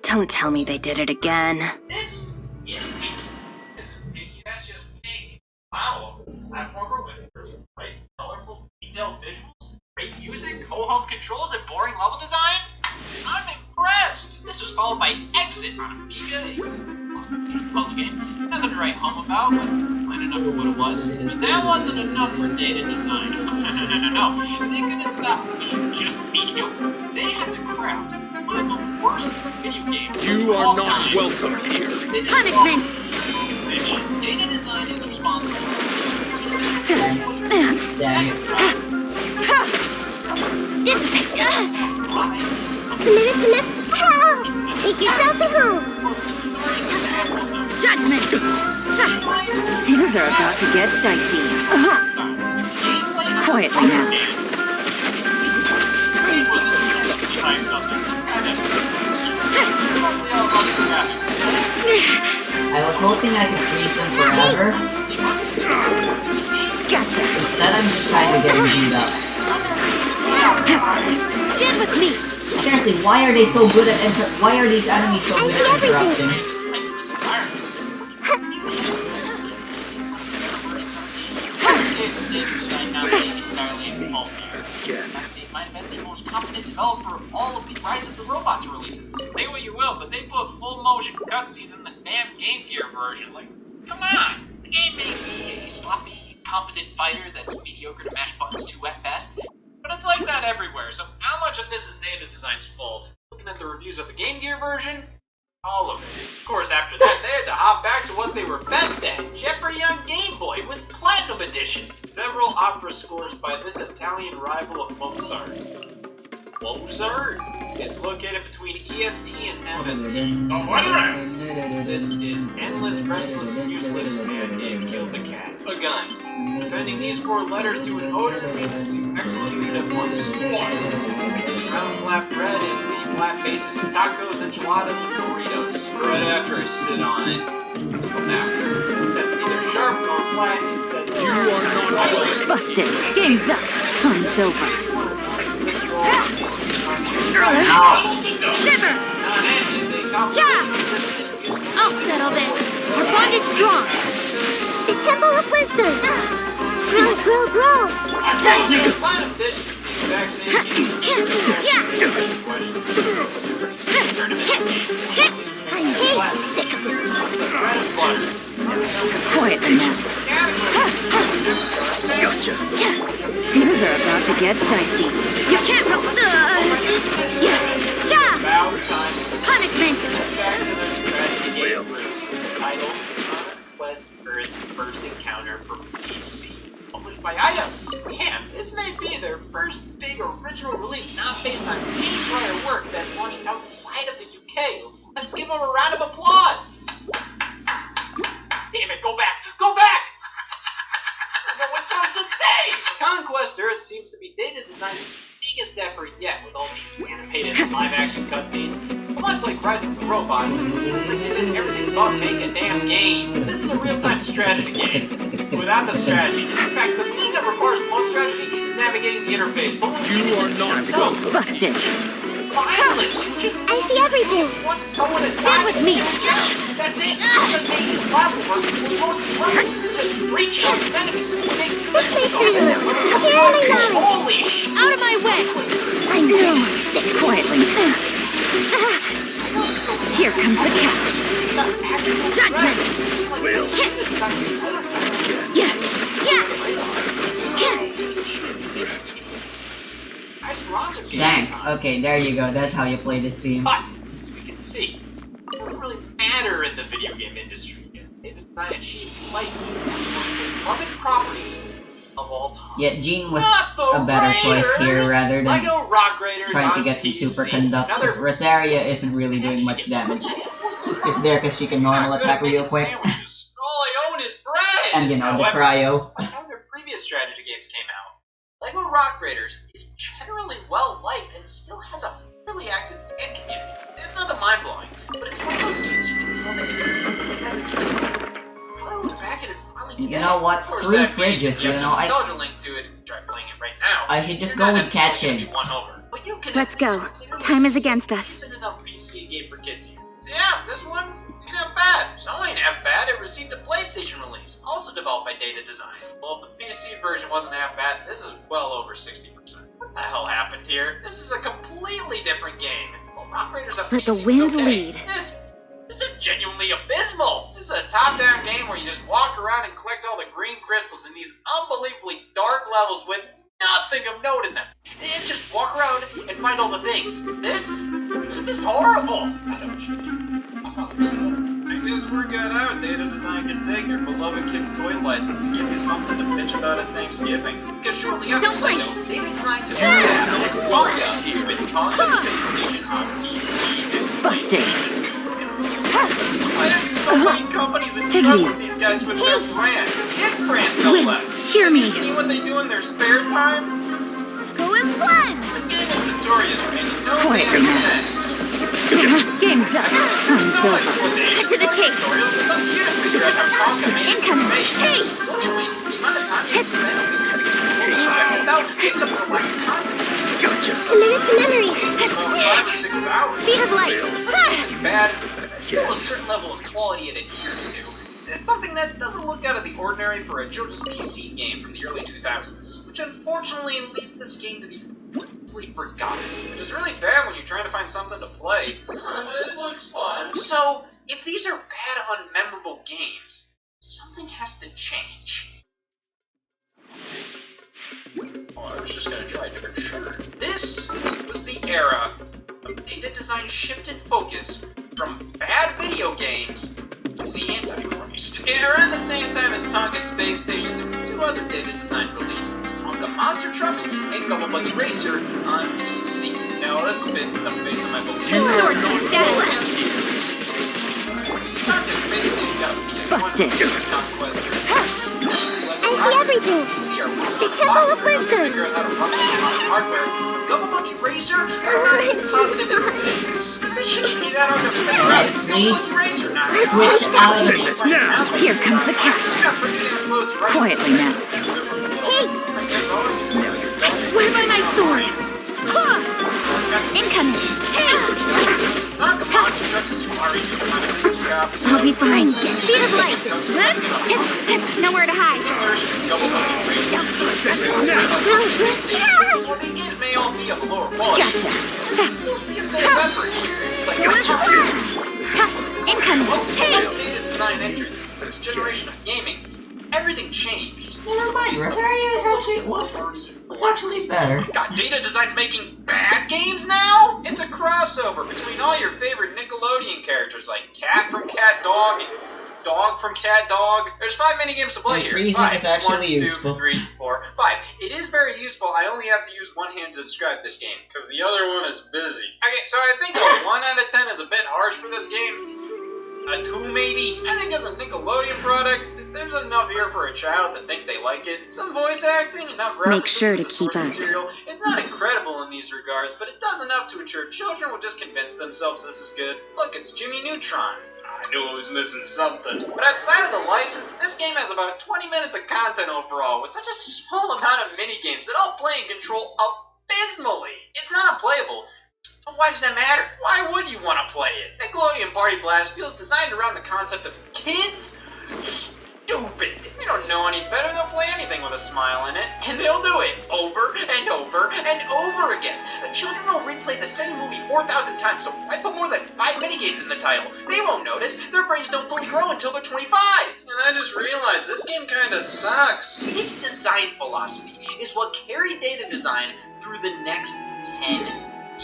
Don't tell me they did it again. This is pink. Isn't pinky, that's just pink. Wow, platformer with bright, colorful, detailed visuals, great music, ho-hum controls, and boring level design? I'm impressed! This was followed by Exit on Amiga. It's a puzzle game. Nothing to write home about, but plain enough for what it was. But that wasn't enough for data design. No. They couldn't stop being just mediocre. They had to craft one of the worst video games You of are all not time. welcome here. Punishment! Which data design is responsible for. Dang it. Dissipate! A minute to lift. Ow! Make yourselves at home. Judgment! Things are about to get dicey. Quietly now. I was hoping I could freeze them forever. Gotcha. Instead, I'm just kind of getting beat up. Stand with me! Seriously, why are they so good at why are these enemies so I good see at everything. interrupting? They might have been the most competent developer of all of the Rise of the Robots releases. Say what you will, but they put full motion cutscenes in the damn Game Gear version. Like, come on! The game may be a sloppy, incompetent fighter that's mediocre to mash buttons 2 at best, but it's like that everywhere, so how much of this is data design's fault? Looking at the reviews of the Game Gear version, all of it. Of course, after that, they had to hop back to what they were best at, Jeopardy on Game Boy with Platinum Edition. Several opera scores by this Italian rival of Mozart. Mozart? It's located between EST and MST. The wondrous! This is endless, restless, and useless, and it killed the cat. A gun. Appending these 4 letters to an odor means to execute it at once. This round flat bread is the flat basis of tacos, enchiladas, and burritos. Right after I sit on it, it's come after. That's neither sharp nor flat, instead You are not welcome. Busted. Game's up. Fun's over. Shiver! Yeah! I'll settle this. Our bond is strong. The Temple of Wisdom. Grow, grow, grow. Judgment! I'm sick of this. Quietly now. Gotcha. Things are about to get dicey. You can't Punishment! Quest for its first encounter for PC. Published by Eidos. Damn, this may be their first big original release not based on any prior work that launched outside of the UK. Let's give them a round of applause! Damn it, go back! Go back! I don't know what sounds to say! Conquester, it seems to be data design's biggest effort yet with all these animated live-action cutscenes. But much like Rise of the Robots, it feels like they did everything but make a damn game. This is a real-time strategy game. Without the strategy. In fact, the thing that requires the most strategy is navigating the interface. But when You are not welcome. Busted. violence! I see everything. One toe at a Stand time. with me. That's it! The main platform was most level. Just straight shot enemies. This makes me share my knowledge. Holy sh! Out of my way! I know. Quietly. Here comes the catch. Judgment! Yeah. Dang. Okay, there you go. That's how you play this team. But, as we can see, it doesn't really matter in the video game industry. They've design achieved license to beloved properties of all time. Yet Gene was Not the a better choice here Raiders! rather than Lego Rock Raiders trying to on get some PC. superconduct, because Another Rosaria isn't really doing much damage. She's there because she can normal attack real quick. Sandwiches. All I own is bread! And you know, the However, cryo. despite how their previous strategy games came out, LEGO Rock Raiders is generally well-liked and still has a fairly active fan community. It's nothing mind-blowing, but it's one of those games you can tell that you as a kid. I look back at it finally today. You know what? Of course, Screw that means fridges, you you have know, the nostalgia link to it and try playing it right now. I should just You're go not with necessarily catching. gonna be won over, but you can Let's at least go. clearly Time is see against us. Decent enough PC game for kids here. So yeah, this one ain't half bad. So ain't half bad. It received a PlayStation release, also developed by Data Design. Well, if the PC version wasn't half bad, this is well over 60%. What the hell happened here? This is a completely different game. Well, Rock Raiders on Let the PC was wind okay. lead. This is genuinely abysmal. This is a top-down game where you just walk around and collect all the green crystals in these unbelievably dark levels with nothing of note in them. It's just walk around and find all the things. This is horrible. I know what you mean. I guess we're good out. Data Design can take your beloved kid's toy license and give you something to bitch about at Thanksgiving. Because shortly after Don't fight. Play-Doh, Data Design took Wonka here with Tonka Space Station on PC and Busted. I have so many companies that Take it trust easy. these guys with their brand. Kids brand, no Wind, less. hear me. You see what they do in their spare time? Go as one! This game is notorious for making no Quiet damn now. sense. Game's up. Time's No over. explanation Cut to the for chase. tutorials. It's up to you to figure out how Tonka made it in Incoming. space. Hey! Fortunately, the amount of time you spend on these takes up a lot of content. Committed to memory. 5 or 6 hours. Speed of light. It's bad, but there's still a certain level of quality it adheres to. It's something that doesn't look out of the ordinary for a children's PC game from the early 2000s, which unfortunately leads this game to be easily forgotten, which is really bad when you're trying to find something to play. This looks fun. So, if these are bad, unmemorable games, something has to change. Oh, I was just gonna try a different shirt. This was the era of Data Design shifted focus from bad video games to the Antichrist. Around the same time as Tonka Space Station, there were 2 other Data Design releases, Tonka Monster Trucks and Gobble Buggy Racer on PC. Now let's face it, the face of my book. Sword Shadow. Tonka Space Station got a PS1 Busted. Conquest. I see everything. The Temple of Wisdom. Figure out how to run the hardware. Gobble Buggy Racer. I'm so sorry. This shouldn't be that hard to figure out. It's Gobble Please. Buggy Racer now. Let's Switch switch out out. of it. Here comes the catch. Quietly now. Hey! I swear by my sword. Huh. Incoming. Hey! I'll be fine. Speed of light. Nowhere to hide. Well, these games may all be of lower quality. Gotcha. Still see a bit of effort here. It's like Incoming. Hey! Data Design entrance to this generation of gaming. Everything changed. You know, my Terraria was actually better. Got Data Design's making bad games now? It's a crossover between all your favorite Nickelodeon characters like Cat from Cat Dog and Dog from Cat Dog. There's 5 minigames to play Wait, here. freezing 5. is actually 1, 2, useful. 3, 4, 5. It is very useful. I only have to use one hand to describe this game because the other one is busy. Okay, so I think a 1 out of 10 is a bit harsh for this game. A 2 maybe? I think as a Nickelodeon product, there's enough here for a child to think they like it. Some voice acting, enough references Make sure to the source keep up. material. It's not incredible in these regards, but it does enough to ensure children will just convince themselves this is good. Look, it's Jimmy Neutron. I knew I was missing something. But outside of the license, this game has about 20 minutes of content overall, with such a small amount of minigames that all play and control abysmally. It's not unplayable. But why does that matter? Why would you want to play it? Nickelodeon Party Blast feels designed around the concept of kids. Stupid. They don't know any better. They'll play anything with a smile in it, and they'll do it over and over and over again. The children will replay the same movie 4,000 times, so I put more than 5 minigames in the title. They won't notice. Their brains don't fully grow until they're 25. And I just realized this game kinda sucks. Its design philosophy is what carried Data Design through the next 10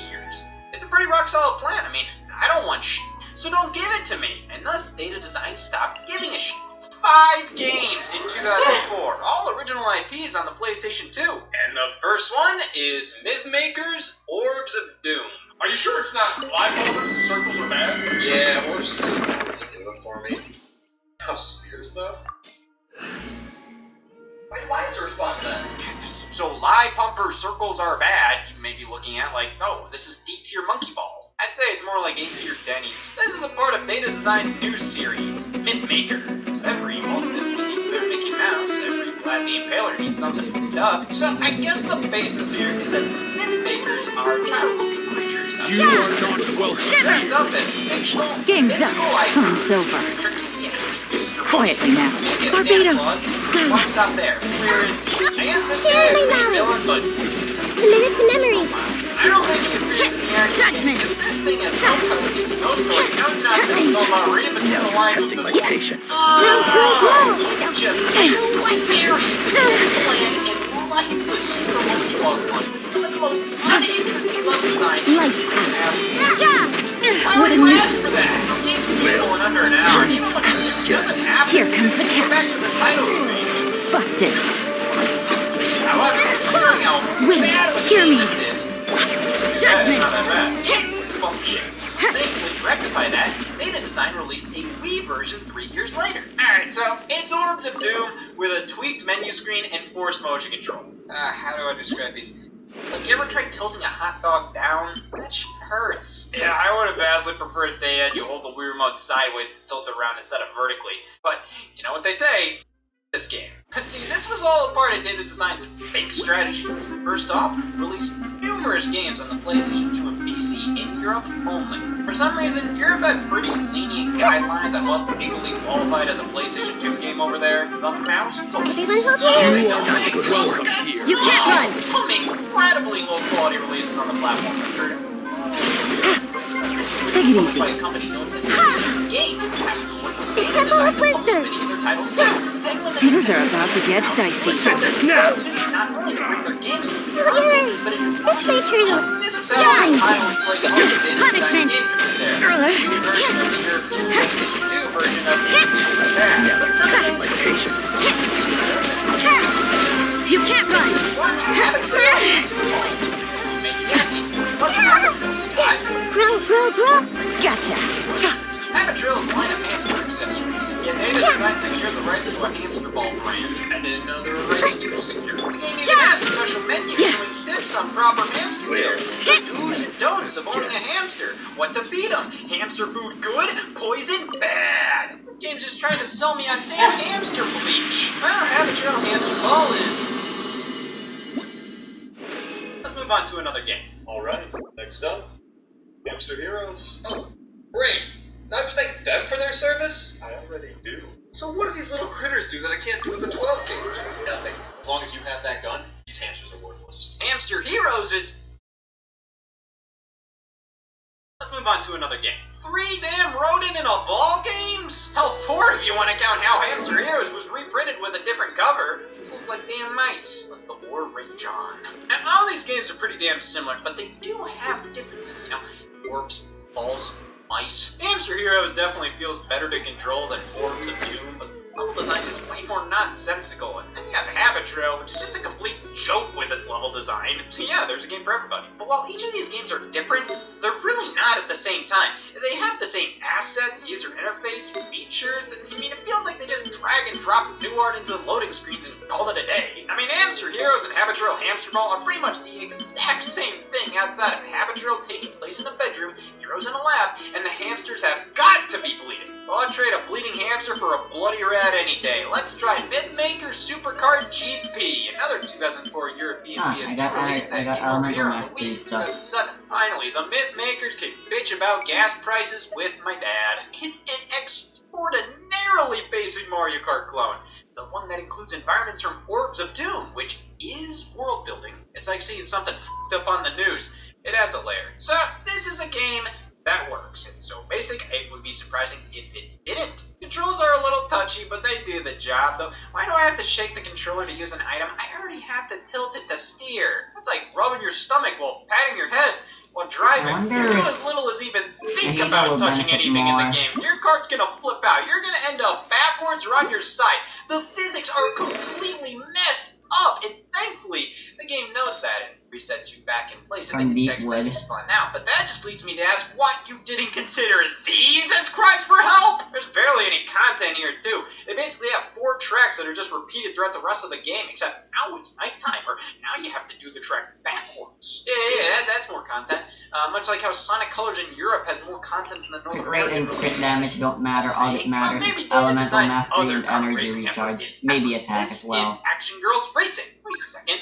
years. It's a pretty rock solid plan. I mean, I don't want shit, so don't give it to me. And thus, Data Design stopped giving a shit. 5 games in 2004, all original IPs on the PlayStation 2. And the first one is Mythmaker's Orbs of Doom. Are you sure it's not live bumpers? Circles are bad? Yeah, horses. They do it for me. How spears, though? Why do I have to respond to that? So live pumper circles are bad. You may be looking at like, oh, this is D-tier monkey ball. I'd say it's more like A-tier Denny's. This is a part of Data Design's new series, Mythmakers. Every Walt Disney needs their Mickey Mouse. Every Vlad the Impaler needs something to beat up. So I guess the basis here is that Mythmakers are child-looking creatures. You are not welcome. Their stuff is fictional. Game's up. Time's over. Quietly now. Barbados. One stop there. Where is and this Share guy my is knowledge. but Committed to memory. I don't think you appreciate Judgment. this thing is so intelligent. No story. I'm not going to know about reading between the lines. Testing my patience. Grow. Just very simple plan and lifeless one. Some of the most uninteresting level designs. Lights out. Why would you ask for that? Going under an hour. Here comes the Back catch. to the title screen. Busted. However, considering how Wait, bad of a hear game me. this is, Judgment. it's not that bad. Function. Thankfully, to rectify that, Data Design released a Wii version 3 years later. Alright, so it's Orbs of Doom with a tweaked menu screen and forced motion control. How do I describe these? Like, you ever tried tilting a hot dog down? That shit hurts. Yeah, I would have vastly preferred they had you hold the Wii remote sideways to tilt it around instead of vertically. But, you know what they say? This game. But see, this was all a part of Data Design's fake strategy. First off, release numerous games on the PlayStation 2 and PC in Europe only. For some reason, Europe had pretty lenient guidelines on what legally qualified as a PlayStation 2 game over there. The mouse Everyone hold hands. Welcome here. You can't run. Some incredibly low quality releases on the platform for sure. Take it easy. By a company known as Game. The Temple of Wisdom. Things are about to get dicey. Now. Not only to bring their games to the Look at consoles, but in This way through. this himself titles like Punishment. Testing my patience. You can't run. Grow. Gotcha. Habitrill's line of hamster accessories. Yet Data Design secured the rights to a hamster ball brand. I didn't know there were rights to secure. The game even has special menus showing tips on proper hamster care. The do's and don'ts of owning a hamster. What to feed them. Hamster food good, poison bad. This game's just trying to sell me on damn hamster bleach. Well, Habitrill hamster ball is. Let's move on to another game. Alright, next up, Hamster Heroes. Oh, great. Now I have to thank them for their service? I already do. So what do these little critters do that I can't do in the 12 game? Nothing. As long as you have that gun, these hamsters are worthless. Hamster Heroes is. Let's move on to another game. 3 damn rodent in a ball games? Hell, 4 if you want to count how Hamster Heroes was reprinted with a different cover. This looks like damn mice with the war rage on. And all these games are pretty damn similar, but they do have differences, you know. Orbs, balls, mice. Hamster Heroes definitely feels better to control than Orbs of Doom, but level design is way more nonsensical, and then you have Habitrail, which is just a complete joke with its level design. So yeah, there's a game for everybody. But while each of these games are different, they're really not at the same time. They have the same assets, user interface, features, I mean, it feels like they just drag and drop new art into the loading screens and called it a day. I mean, Hamster Heroes and Habitrail Hamster Ball are pretty much the exact same thing outside of Habitrail taking place in a bedroom, Heroes in a lab, and the hamsters have got to be bleeding. Well, I'd trade a bleeding hamster for a bloody rat any day. Let's try Mythmaker Supercard GP, another 2004 European PS2 release that came over here on the Wii 2007. Finally, the Mythmakers can bitch about gas prices with my dad. It's an extraordinarily basic Mario Kart clone. The one that includes environments from Orbs of Doom, which is world building. It's like seeing something f***ed up on the news. It adds a layer. So, this is a game that works. It's so basic, it would be surprising if it didn't. Controls are a little touchy, but they do the job, though. Why do I have to shake the controller to use an item? I already have to tilt it to steer. That's like rubbing your stomach while patting your head while driving. You do as little as even think about touching anything in the game. Your cart's gonna flip out. You're gonna end up backwards or on your side. The physics are completely messed up, and thankfully, the game knows that. resets you back in place From and it detects that Deepwood. you spawn out. But that just leads me to ask what you didn't consider these as cries for help? There's barely any content here too. They basically have 4 tracks that are just repeated throughout the rest of the game, except now it's nighttime, or now you have to do the track backwards. Yeah, that's more content. Much like how Sonic Colors in Europe has more content than the North Crit rate and American crit release. damage don't matter, all that matters is maybe elemental besides mastery other and car energy racing recharge. efforts. Maybe attack This as well. is Action Girls Racing. Wait a second.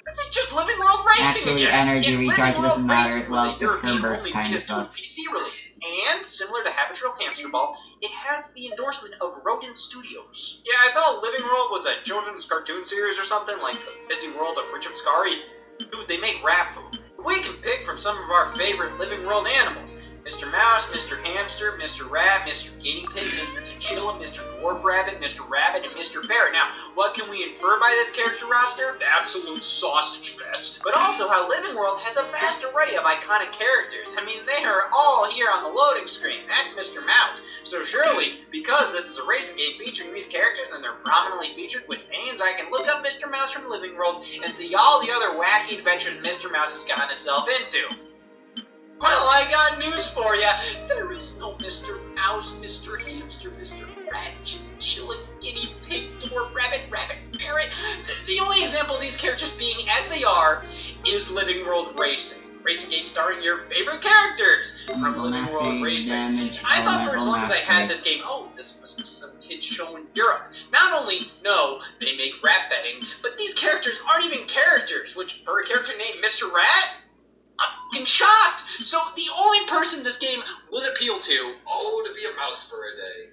This is just Living World Racing Actually, again. energy If recharge Living doesn't World matter Racing as well, was a because European Burst only kinda PS2 and sucks. PC release, and similar to Habitual Hamster Ball, it has the endorsement of Rodin Studios. Yeah, I thought Living World was a children's cartoon series or something, like The Busy World of Richard Scarry. Dude, they make rat food. We can pick from some of our favorite Living World animals. Mr. Mouse, Mr. Hamster, Mr. Rat, Mr. Guinea Pig, Mr. Chinchilla, Mr. Dwarf Rabbit, Mr. Rabbit, and Mr. Parrot. Now, what can we infer by this character roster? Absolute sausage fest. But also how Living World has a vast array of iconic characters. I mean, they are all here on the loading screen. That's Mr. Mouse. So surely, because this is a racing game featuring these characters and they're prominently featured with names, I can look up Mr. Mouse from Living World and see all the other wacky adventures Mr. Mouse has gotten himself into. Well, I got news for ya. There is no Mr. Mouse, Mr. Hamster, Mr. Rat, Chinchilla, Guinea Pig, Dwarf Rabbit, Rabbit, Parrot. The only example of these characters being as they are is Living World Racing. Racing game starring your favorite characters from Living World Racing. Damage, I thought for as long as I mastery. had this game, oh, this must be some kid show in Europe. Not only, no, they make rat betting, but these characters aren't even characters, which for a character named Mr. Rat, I'm fucking shocked! So the only person this game would appeal to, oh, to be a mouse for a day,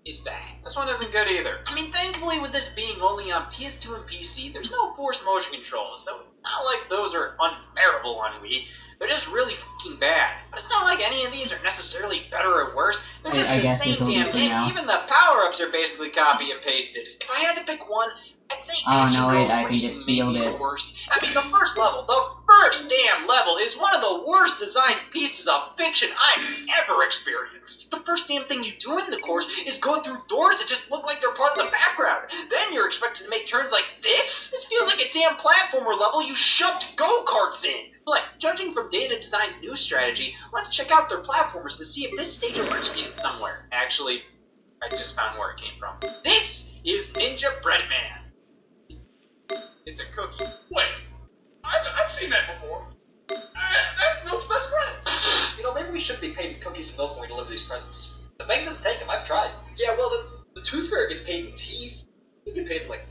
is that. This one isn't good either. I mean, thankfully with this being only on PS2 and PC, there's no forced motion controls, though it's not like those are unbearable on Wii. They're just really fucking bad. But it's not like any of these are necessarily better or worse. They're just I the guess same this will be damn for game. now. Even the power-ups are basically copy and pasted. If I had to pick one, I'd say Oh, Action no, wait, Girls I can Racing just may feel be this. the worst. I mean, the first damn level is one of the worst designed pieces of fiction I've ever experienced. The first damn thing you do in the course is go through doors that just look like they're part of the background. Then you're expected to make turns like this? This feels like a damn platformer level you shoved go-karts in. But, judging from Data Design's new strategy, let's check out their platformers to see if this stage originated somewhere. Actually, I just found where it came from. This is Ninja Bread Man. It's a cookie. Wait, I've seen that before. That's Milk's best friend. You know, maybe we shouldn't be paid in cookies and milk when we deliver these presents. The bank doesn't take them, I've tried. Yeah, well, the tooth fairy gets paid in teeth. You get paid in, like,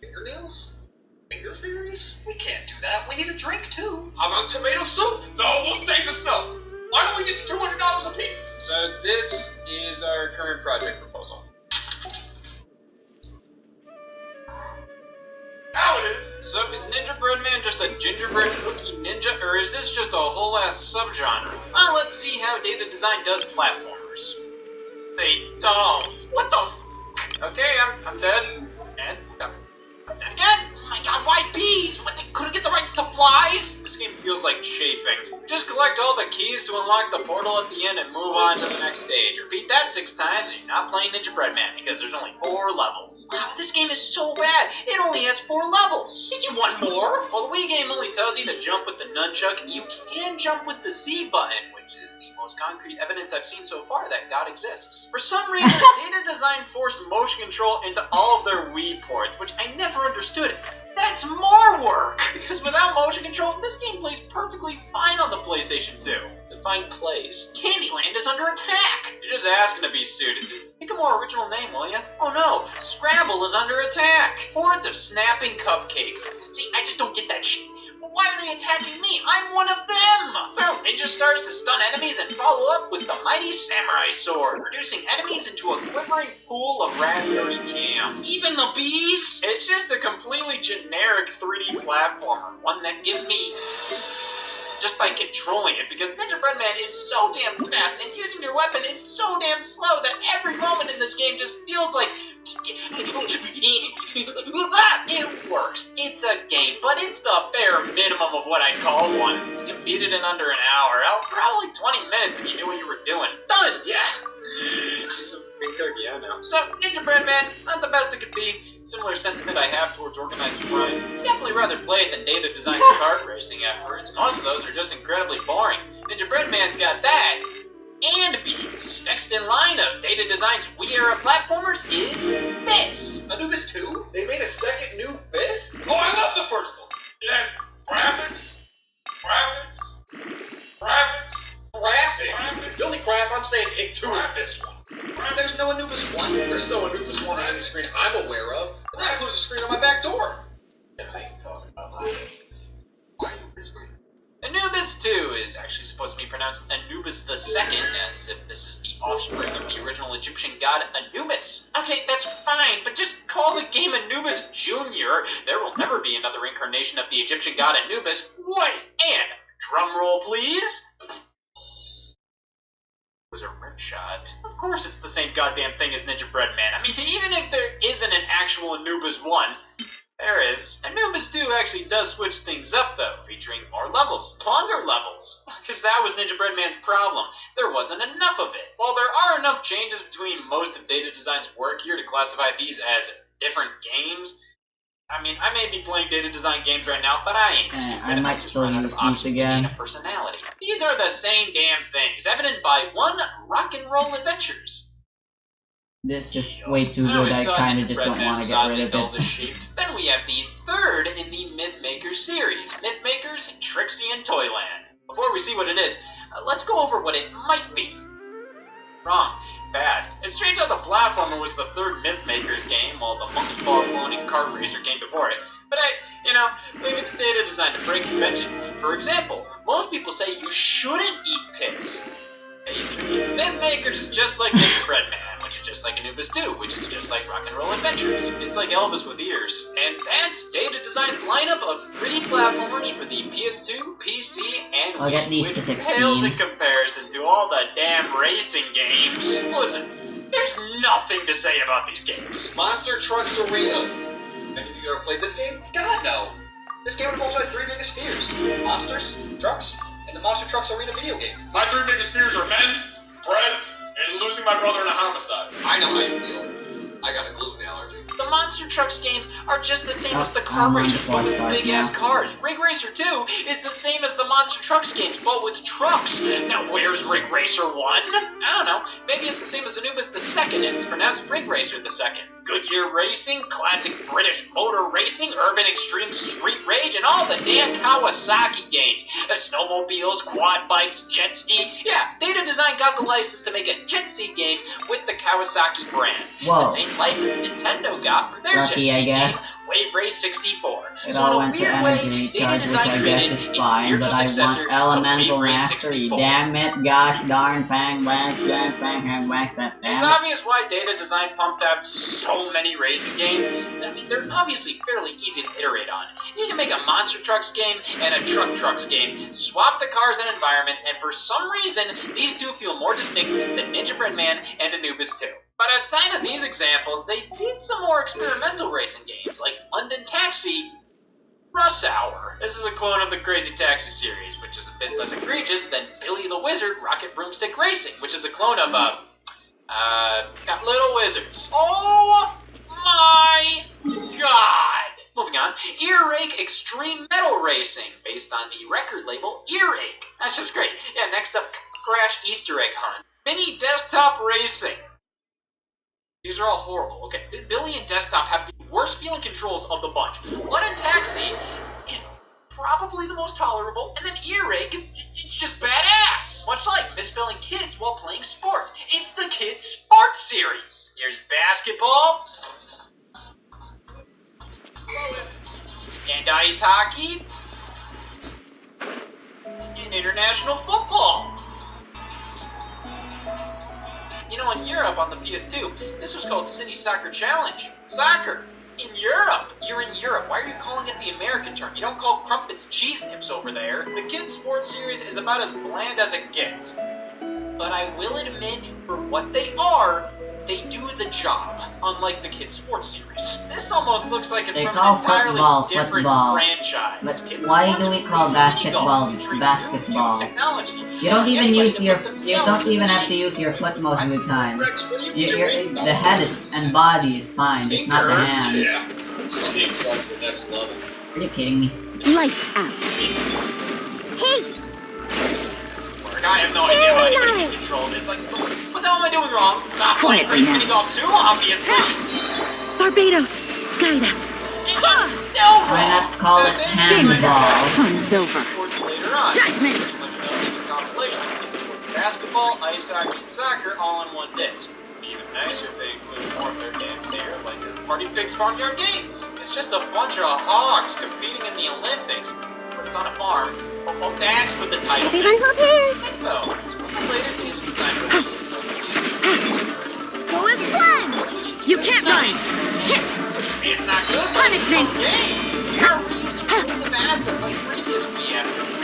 fingernails? Finger fairies? We can't do that. We need a drink, too. How about tomato soup? No, we'll stay in the snow. Why don't we get the $200 a piece? So this is our current project proposal. Now it is. So is Ninja Bread Man just a gingerbread cookie ninja, or is this just a whole ass subgenre? Well, let's see how Data Design does platformers. They don't. What the f? Okay, I'm dead. And dead again. Oh my god, why bees? What, they couldn't get the right supplies? This game feels like chafing. Just collect all the keys to unlock the portal at the end and move on to the next stage. Repeat that 6 times and you're not playing Ninja Bread Man because there's only 4 levels. Wow, this game is so bad. It only has 4 levels. Did you want more? Well, the Wii game only tells you to jump with the nunchuck, and you can jump with the C button, which is the most concrete evidence I've seen so far that God exists. For some reason, Data Design forced motion control into all of their Wii ports, which I never understood. That's more work! Because without motion control, this game plays perfectly fine on the PlayStation 2. Define plays. Candyland is under attack! You're just asking to be suited. Pick a more original name, will ya? Oh no, Scrabble is under attack! Hordes of snapping cupcakes. See, I just don't get that shit. Why are they attacking me? I'm one of them! Throw ninja stars to stun enemies and follow up with the mighty samurai sword, reducing enemies into a quivering pool of raspberry jam. Even the bees? It's just a completely generic 3D platformer, one that gives me just by controlling it, because Ninja Bread Man is so damn fast, and using your weapon is so damn slow that every moment in this game just feels like it works. It's a game, but it's the bare minimum of what I call one. You can beat it in under an hour. Probably 20 minutes if you knew what you were doing. Done! Yeah! So, big turkey, I know. So, Ninja Bread Man, not the best it could be. Similar sentiment I have towards organized crime. I'd definitely rather play it than Data Design's kart racing efforts. Most of those are just incredibly boring. Ninja Breadman's got that. And Beams. Next in line of Data Design's Wii era platformers is this. Anubis 2? They made a second new Fist? Oh, I love the first one. It had graphics. The only crap I'm saying Ig 2 is this one. There's no Anubis 1. There's no Anubis 1 on any screen I'm aware of. And that includes a screen on my back door. I ain't talking about my things. Why are you whispering? Anubis 2 is actually supposed to be pronounced Anubis II, as if this is the offspring of the original Egyptian god Anubis. Okay, that's fine, but just call the game Anubis Jr. There will never be another incarnation of the Egyptian god Anubis. Wait, and drum roll, please. Was a rim shot. Of course it's the same goddamn thing as Ninja Breadman. I mean, even if there isn't an actual Anubis 1, there is. Anubis 2 actually does switch things up, though, featuring more levels, longer levels. Because that was Ninja Breadman's problem. There wasn't enough of it. While there are enough changes between most of Data Design's work here to classify these as different games, I mean, I may be playing Data Design games right now, but I ain't stupid. I might still use these again. A personality. These are the same damn things, evident by one Rock and Roll Adventures. This is way too good, I kinda just don't want to get rid of it. Then we have the third in the Mythmakers series, Mythmakers, Trixie, and Toyland. Before we see what it is, let's go over what it might be. Wrong. Bad. It's straight out the platformer was the third Mythmakers game, while the Monkey Ball cloning kart racer came before it. But leave it to Data Design to break conventions. For example, most people say you shouldn't eat pits. Mythmakers is just like Ninja Breadman, which is just like Anubis 2, which is just like Rock and Roll Adventures. It's like Elvis with ears. And that's Data Design's lineup of 3D platformers for the PS2, PC, and I'll get these Wii, to which 16. pales in comparison to all the damn racing games. Listen, there's nothing to say about these games. Monster Trucks Arena. Any of you ever played this game? God, no. This game involves my 3 biggest fears. Monsters, trucks, and the Monster Trucks Arena video game. My 3 biggest fears are men, bread, and losing my brother in a homicide. I know how you feel. I got a gluten allergy. The Monster Trucks games are just the same as the car racers, but with big-ass cars. Rig Racer 2 is the same as the Monster Trucks games, but with trucks. Now, where's Rig Racer 1? I don't know. Maybe it's the same as Anubis II, and it's pronounced Rig Racer II. Goodyear Racing, classic British motor racing, urban extreme street rage, and all the damn Kawasaki games. The snowmobiles, quad bikes, jet ski. Yeah, Data Design got the license to make a jet ski game with the Kawasaki brand. Whoa. The same license Nintendo got for their jet ski I guess. game, Wave Race 64. It So all in a went to weird way, energy Data charge, which Design I created guess is its fine, but spiritual I successor want to Elemental Wave Race Mastery. 64. Damn it, gosh darn, bang, wax, that It's obvious why Data Design pumped out so many racing games. I mean, they're obviously fairly easy to iterate on. You can make a Monster Trucks game and a Trucks game, swap the cars and environments, and for some reason, these two feel more distinct than Ninja Breadman and Anubis 2. But outside of these examples, they did some more experimental racing games, like London Taxi, Rush Hour. This is a clone of the Crazy Taxi series, which is a bit less egregious than Billy the Wizard Rocket Broomstick Racing, which is a clone of, got Little Wizards. Oh my god! Moving on, Earache Extreme Metal Racing, based on the record label Earache. That's just great. Yeah, next up, Crash Easter Egg Hunt. Mini Desktop Racing. These are all horrible. Okay, Billy and Desktop have the worst feeling controls of the bunch. London Taxi, probably the most tolerable, and then Earache, it's just badass. Much like misspelling kids while playing sports. It's the Kids Sports series. Here's basketball, and ice hockey, and international football. You know, in Europe on the PS2, this was called City Soccer Challenge. Soccer. In Europe. You're in Europe. Why are you calling it the American term? You don't call crumpets cheese nips over there. The Kids Sports series is about as bland as it gets. But I will admit, for what they are, they do the job, unlike the Kid Sports series. This almost looks like it's They from call an entirely football different football. franchise. But Kid why Sports do we was call basically basketball golf, featuring basketball? new technology. You don't even Anybody use can your. put You themselves don't even in have to use your foot most of the time. Rex, what are you Your doing? the head and body is fine, just not the Tinker. hands. Yeah. Let's take it to the next level. Are you kidding me? Lights out. Hey, I have no idea how anybody can control this. Like, what the hell am I doing wrong? Not playing Quietly great now. mini golf too, obviously. Barbados, guide us. It's just still Why wrong. not call it handball? Fun's over. Sports later on. Judgment. Compilation. Sports basketball, ice hockey, and soccer all on one disc. Even nicer if they include more of their games here, like the Party Pigs Farmyard Games. It's just a bunch of hogs competing in the Olympics, but it's on a farm. Oh, that's what the title everyone hold hands. So, later games design release. Go as planned. You can't run. It's not good. Punishment. Okay. You're reusing the assets like previous reactors.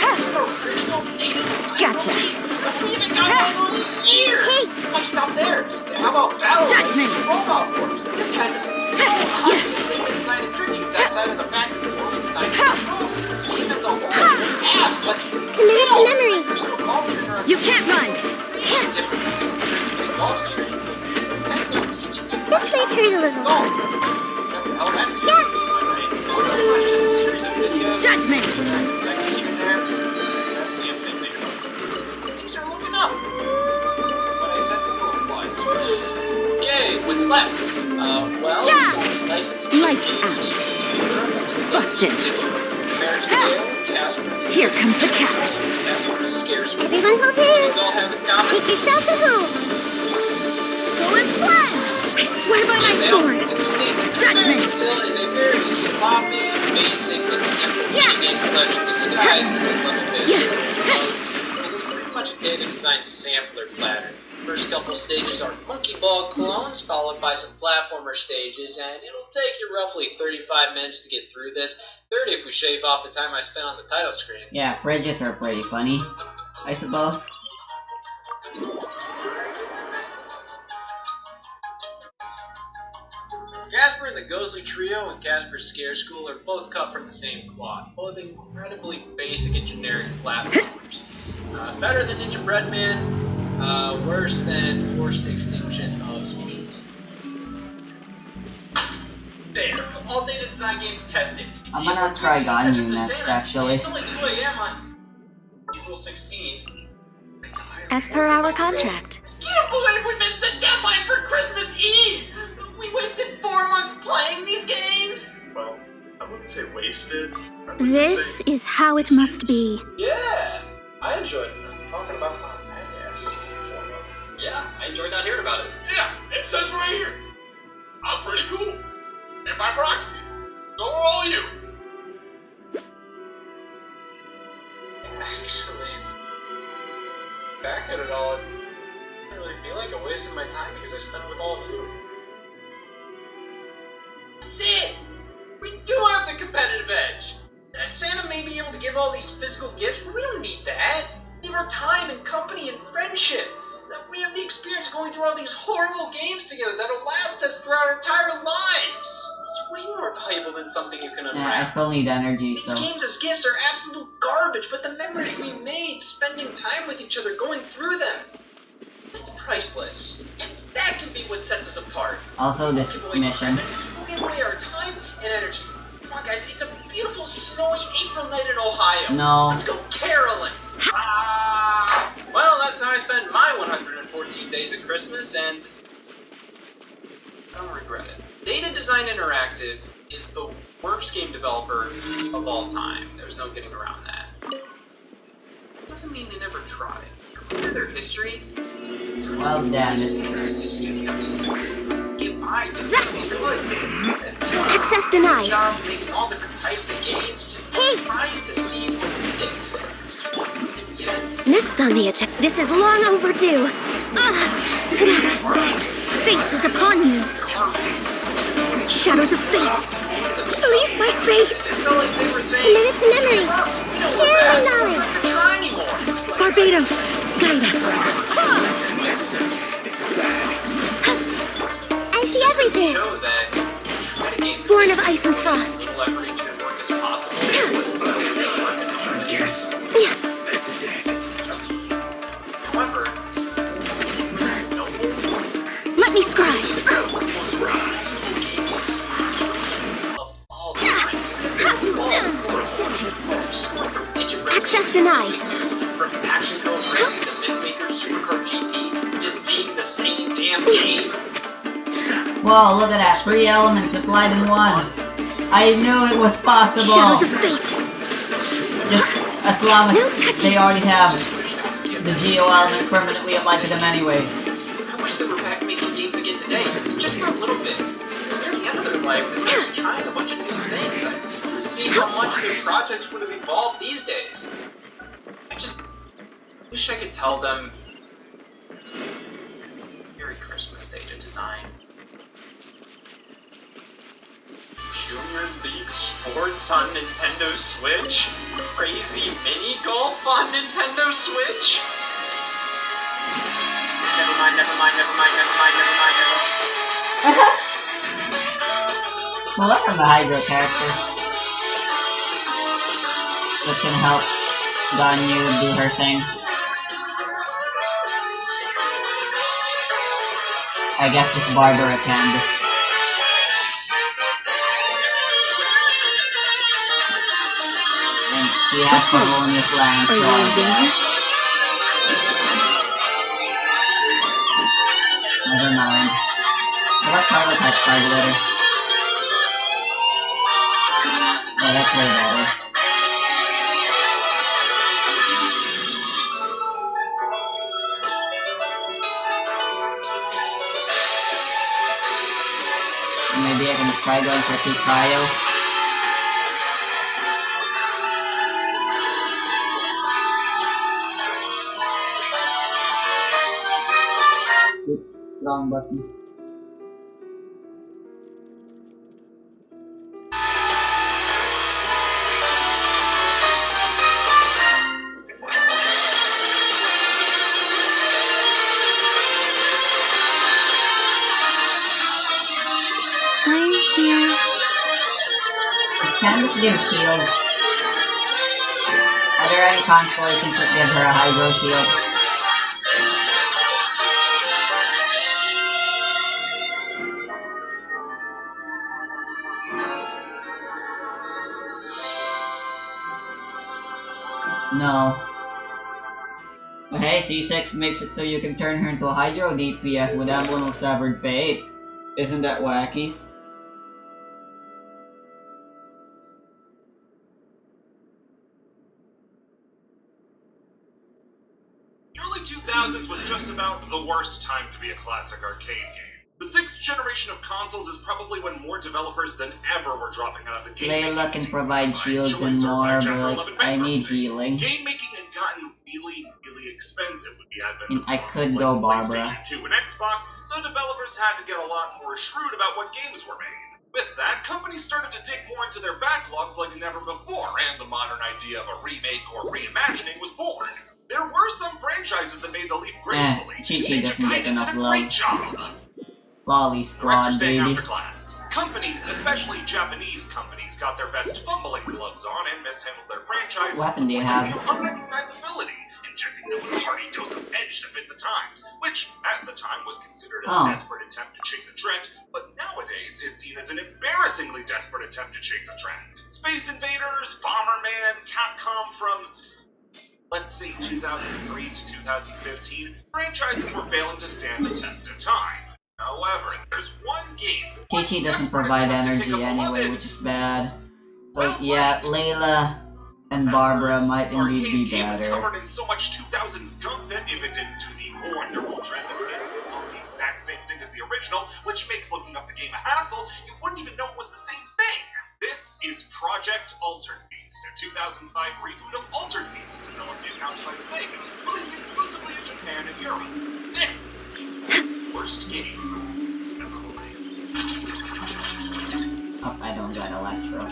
Original data design Gotcha. release. We haven't got one in years. Hey. Why stop there? How about Battle Judgment. Robot Wars? This has data design attributes outside of the fact that the movie design control. Even the whole ass, but Committed to memory. there's no golf You can't run. golf series. Technically teaching you This may hurt a little. golf. Oh, that's Yeah. It's pretty much just a series of videos. Judgment. Seconds here and there. That's the thing they do. Things are looking up. But I said still applies. Okay, what's left? Well, Yeah. license Lights out. Busted. Casper, Here comes the catch. Casper scares me. Everyone hold These hands. all have in common. Take yourselves a home. Go as planned. I swear by my sword. Judgment. Still is a very sloppy, basic, and simple game collection disguised as a level based. It is pretty much a data design sampler platter. First couple stages are monkey ball clones, followed by some platformer stages, and it'll take you roughly 35 minutes to get through this. 30 if we shave off the time I spent on the title screen. Yeah, fridges are pretty funny, I suppose. Casper and the Ghostly Trio and Casper Scare School are both cut from the same cloth, both incredibly basic and generic platformers. Better than Ninja Breadman, worse than Forced Extinction of Species. There, all data design games tested. I'm gonna try Ganyu next, actually. It's only 2 a.m. on April 16th. As per our contract. Can't believe we missed the deadline for Christmas Eve! We wasted 4 months playing these games! Well, I wouldn't say wasted. I would This say is how it must be. Yeah, I enjoyed talking about my ass. Yeah, I enjoyed not hearing about it. Yeah, it says right here. I'm pretty cool. And by proxy, so are all you. Actually, back at it all, I don't really feel like I wasted my time because I spent it with all of you. That's it! We do have the competitive edge! Santa may be able to give all these physical gifts, but we don't need that. We need our time and company and friendship. We have the experience going through all these horrible games together that'll last us through our entire lives. It's way more valuable than something you can Yeah, I unwrap. still need energy, These so... games as gifts are absolute garbage, but the memories we made spending time with each other, going through them, that's priceless. And that can be what sets us apart. Also, this We'll give away mission. presents, we'll give away our time and energy. Come on, guys, it's a beautiful, snowy April night in Ohio. No. Let's go caroling. Well, that's how I spent my 114 days at Christmas, and I don't regret it. Data Design Interactive is the worst game developer of all time. There's no getting around that. Doesn't mean they never tried. Remember their history? Well, damn it. Studios. Get by, do good. Access denied. Job making all different types of games, just trying to see what sticks. Next on the agenda. This is long overdue. Fate is upon you. Shadows of fate. Leave my space. Committed to memory. Share my knowledge. Barbados, guide us. see everything. Show that metagame Born of ice and frost. leverage and work as possible. I guess this is it. However, Let me scribe. of all time, Access denied. from Action Girls Racing to Mythmaker Supercar GP, just seeing the same damn game. Whoa, look at that. 3 elements applied in one. I knew it was possible. Shadows of fate. Just as long No as touching. they already have the Geo element permanently applied to them anyway. I wish they were back making games again today, just for a little bit. They're at the end of their life, and they're trying a bunch of new things. I want to see how much their projects would have evolved these days. I just wish I could tell them Merry Christmas Day to design. Junior League Sports on Nintendo Switch? Crazy mini golf on Nintendo Switch? Never mind. Well, that's from the Hydro character. That can help Ganyu do her thing. I guess just Barbara Candace. And she has to own this land, Are you in danger? Never mind. I like Carla type card better. Oh, that's way better. Maybe I can try going for Pikayo. Oops, wrong button. I'm here. Does Candace give shields? Are there any constellations that give her a Hydro shield? No. But hey, C6 makes it so you can turn her into a Hydro DPS with Emblem of Severed Fate. Isn't that wacky? The early 2000s was just about the worst time to be a classic arcade game. The 6th generation of consoles is probably when more developers than ever were dropping out of the game. Layla can provide shields and more, but I need healing. Game making had gotten really expensive with the advent And of I consoles could like go Barbara. PlayStation 2 and Xbox, so developers had to get a lot more shrewd about what games were made. With that, companies started to dig more into their backlogs like never before, and the modern idea of a remake or reimagining was born. There were some franchises that made the leap gracefully. Chi-Chi Ninja doesn't get Gaiden enough did a great love. job. Lolly The rest are Squad, staying baby. after class. Companies, especially Japanese companies, got their best fumbling gloves on and mishandled their franchises What weapon do you with have? unrecognizability, injecting them with a hearty dose of edge to fit the times, which at the time was considered a Oh. desperate attempt to chase a trend, but nowadays is seen as an embarrassingly desperate attempt to chase a trend. Space Invaders, Bomberman, Capcom from, let's say 2003 to 2015, franchises were failing to stand the test of time. However, there's one game. Chi-Chi doesn't provide energy anyway, which is bad. So yeah, Layla and Barbara might indeed be better. Covered in so much 2000s gunk that if it didn't do the wonderful trend of getting it's all the exact same thing as the original, which makes looking up the game a hassle, you wouldn't even know it was the same thing. This is Project Altered Beast, a 2005 reboot of Altered Beast, developed in-house by Sega, released exclusively in Japan and Europe. This worst game ever made. Oh, I don't got Electro.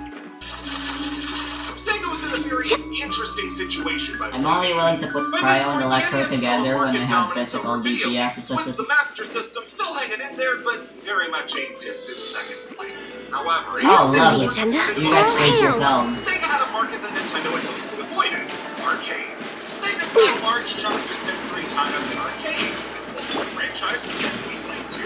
Sega was in the very interesting situation, by the I'm way. only willing to put Cryo and Electro together when I have Dominance physical over video DPS games, with the assistance. Master System still hanging in there, but very much a distant second place. However, Oh, Next on the lovely. agenda, You guys all played hail. yourselves. Sega had a market that Nintendo had mostly avoided: arcades. Sega's got a large chunk of its history tied up in arcades. Multiple franchises that we like to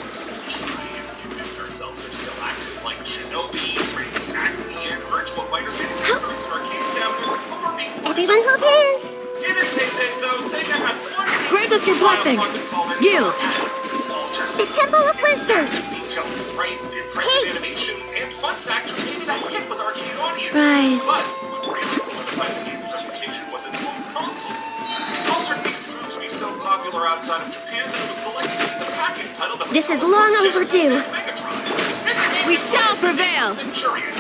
try and convince ourselves are still active, like Shinobi, Crazy Taxi, and Virtua Fighter manufacturers and arcades down there before being Everyone hold hands. in its heyday, though, Sega had one Grant us your blessing. Yield. The Temple of Wisdom. Detailed sprites, impressive animations, and fun facts made it a hit with arcade audiences. Rise. But what really solidified the game's reputation was its home console. Altered Beast proved to be so popular outside of Japan that it was selected as the package title that This is long overdue. Megatron. We shall prevail. Centurion.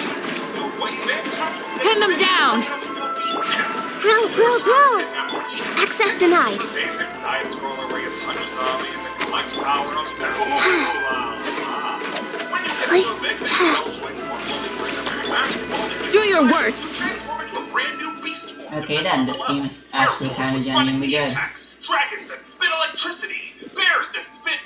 Pin them down. Grow. Access denied. Basic side-scroller where you punch zombies and collect power-ups. Play tag. Do your worst. Okay then, this team is actually kind of genuinely good. Dragons that spit electricity, bears that spit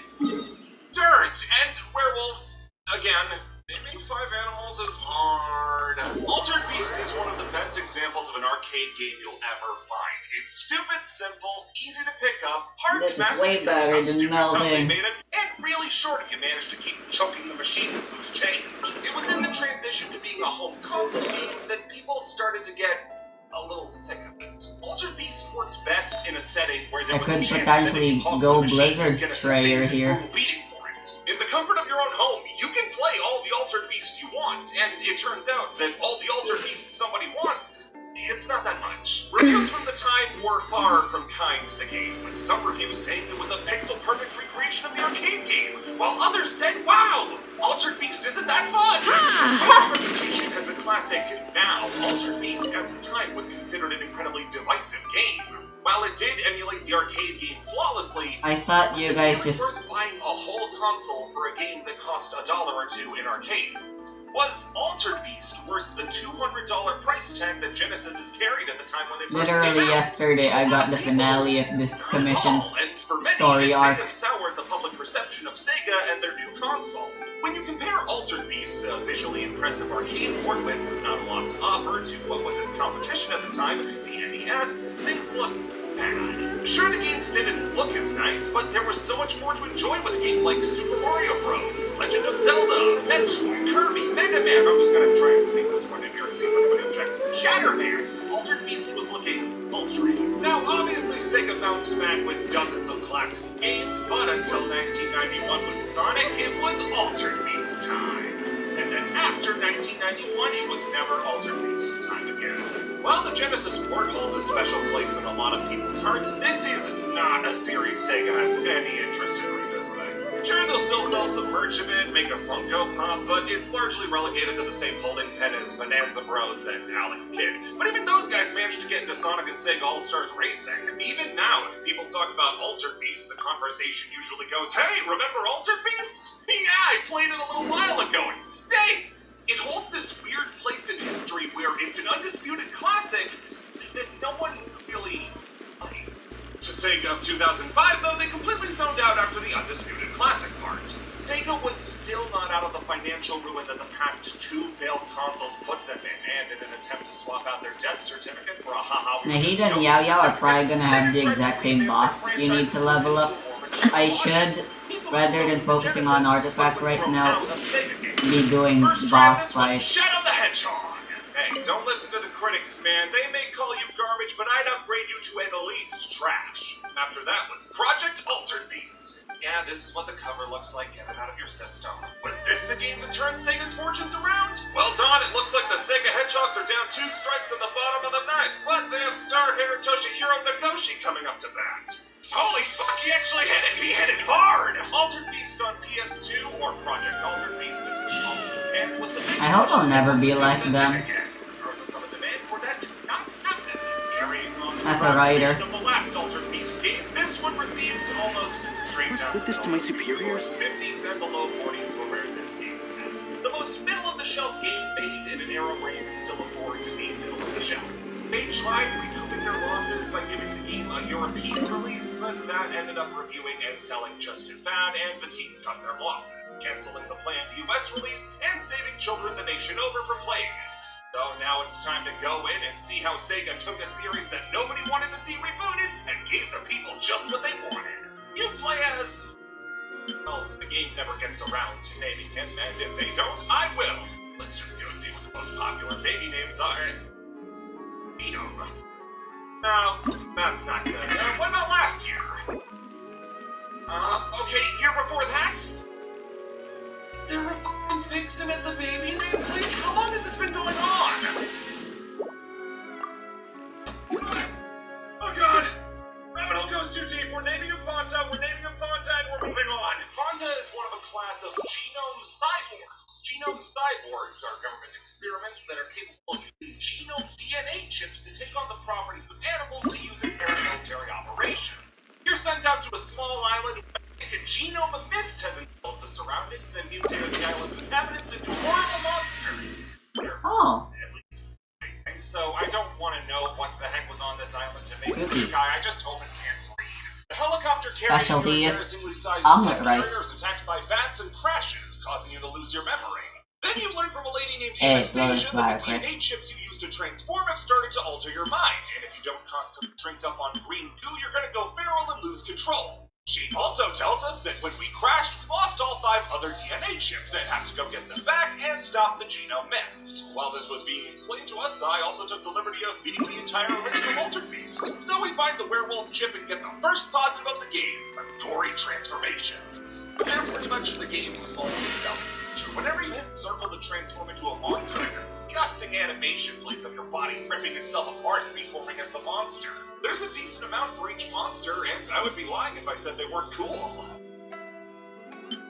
dirt, and werewolves. Again, naming 5 animals is hard. Altered Beast is one of the best examples of an arcade game you'll ever find. It's stupid, simple, easy to pick up, hard This to is master way because better of how than stupid tough they Melding. made it, and really short if you manage to keep choking the machine with loose change. It was in the transition to being a home console game that people started to get a little sick of it. Altered Beast worked best in a setting where there I was could a chance potentially that if you honked go the machine, you'd Blizzard get a Strayer sustained here. brutal beating for it. In the comfort of your own home, you can play all the Altered Beast you want, and it turns out that all the Altered Beast somebody wants, it's not that much. Reviews from the time were far from kind to the game, with some reviews saying it was a pixel-perfect recreation of the arcade game, while others said, wow, Altered Beast isn't that fun! Despite its reputation as a classic, now, Altered Beast at the time was considered an incredibly divisive game. While it did emulate the arcade game flawlessly, I thought you guys just... worth buying a whole console for a game that cost $1 or $2 in arcades? Was Altered Beast worth the $200 price tag that Genesis has carried at the time when they first Literally came out? yesterday, I got the finale of this commission's And for many, story it arc. may have soured the public perception of Sega and their new console. When you compare Altered Beast, a visually impressive arcade port with not a lot to offer, to what was its competition at the time, the NES, things look bad. Sure, the games didn't look as nice, but there was so much more to enjoy with a game like Super Mario Bros., Legend of Zelda, Metroid, Kirby, Mega Man. I'm just gonna try and sneak this one in here and see if anybody objects. Shatterhand! Altered Beast was looking sultry. Now, obviously, Sega bounced back with dozens of classic games, but until 1991 with Sonic, it was Altered Beast time. And then after 1991, it was never Altered Beast time again. While the Genesis port holds a special place in a lot of people's hearts, this is not a series Sega has any interest in revisiting. Sure, they'll still sell some merch of it, make a Funko Pop, but it's largely relegated to the same holding pen as Bonanza Bros. And Alex Kidd. But even those guys managed to get into Sonic and Sega All-Stars Racing. Even now, if people talk about Altered Beast, the conversation usually goes, hey, remember Altered Beast? Yeah, I played it a little while ago, it stinks! It holds this weird place in history where it's an undisputed classic that no one really likes. To Sega of 2005, though, they completely zoned out after the undisputed classic part. Sega was still not out of the financial ruin that the past 2 failed consoles put them in, and in an attempt to swap out their death certificate for a haha... Nahida and Yao Yao are probably gonna have the exact same boss you need to level up. I should, rather than focusing on artifacts right now, be doing boss fights. Shadow the Hedgehog! Hey, don't listen to the critics, man. They may call you garbage, but I'd upgrade you to at least trash. After that was Project Altered Beast. Yeah, this is what the cover looks like. Get it out of your system. Was this the game that turned Sega's fortunes around? Well, Don, it looks like the Sega Hedgehogs are down 2 strikes in the bottom of the 9th, but they have star hitter Toshihiro Nagoshi coming up to bat. Holy fuck, he actually hit it! He hit it hard! Altered Beast on PS2, or Project Altered Beast as we call it, and was the big I hope I'll push never to be do like that them. again. Regardless of the demand for that to not happen. Carrying on the As a writer. of the last Altered Beast game, this one received almost straight down Put this to my superiors? 50s and the low 40s were where this game sat. The most middle-of-the-shelf game made in an era where you can still afford to be middle-of-the-shelf. They tried recouping their losses by giving the game a European release, but that ended up reviewing and selling just as bad, and the team cut their losses, canceling the planned US release and saving children the nation over from playing it. So now it's time to go in and see how Sega took a series that nobody wanted to see rebooted and gave the people just what they wanted. You play as... Well, the game never gets around to naming him, and if they don't, I will. Let's just go see what the most popular baby names are. Venom. No, that's not good. What about last year? Okay, year before that? Is there a f***ing Vixen at the baby name, please? How long has this been going on? Oh god! Rabbit hole goes too deep. We're naming him Fonta, and we're moving on. Fonta is one of a class of genome cyborgs. Genome cyborgs are government experiments that are capable of using genome DNA chips to take on the properties of animals to use in paramilitary operation. You're sent out to a small island where a genome mist has engulfed the surroundings and mutated the island's inhabitants into horrible monsters. At least, I think so. I don't want to know what the heck was on this island to make this guy. I just hope it can't breathe. The helicopter carrying Specialty is embarrassingly sized omelet carrier rice. is attacked by bats and crashes, causing you to lose your memory. Then you learn from a lady named It's Lotus Anastasia Flower that the DNA chips you use to transform have started to alter your mind, and if you don't constantly drink up on green goo, you're gonna go feral and lose control. She also tells us that when we crashed, we lost all 5 other DNA chips and have to go get them back and stop the genome mist. While this was being explained to us, I also took the liberty of beating the entire original Altered Beast. So we find the werewolf chip and get the first positive of the game, gory transformations. They're pretty much the game's only selling feature. Whenever you hit circle to transform into a monster, a disgusting animation plays of your body ripping itself apart and reforming as the monster. There's a decent amount for each monster, and I would be lying if I said they weren't cool.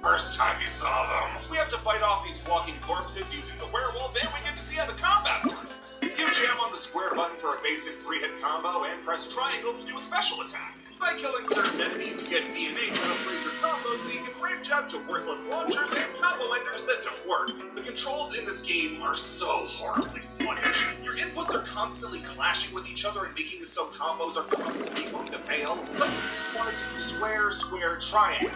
First time you saw them, we have to fight off these walking corpses using the werewolf, and we get to see how the combat works. You jam on the square button for a basic 3-hit combo, and press triangle to do a special attack. By killing certain enemies, you get DNA to upgrade your combo so you can branch out to worthless launchers and combo enders that don't work. The controls in this game are so horribly sluggish. Your inputs are constantly clashing with each other and making it so combos are constantly going to fail. Let's say you want to do square, square, triangle.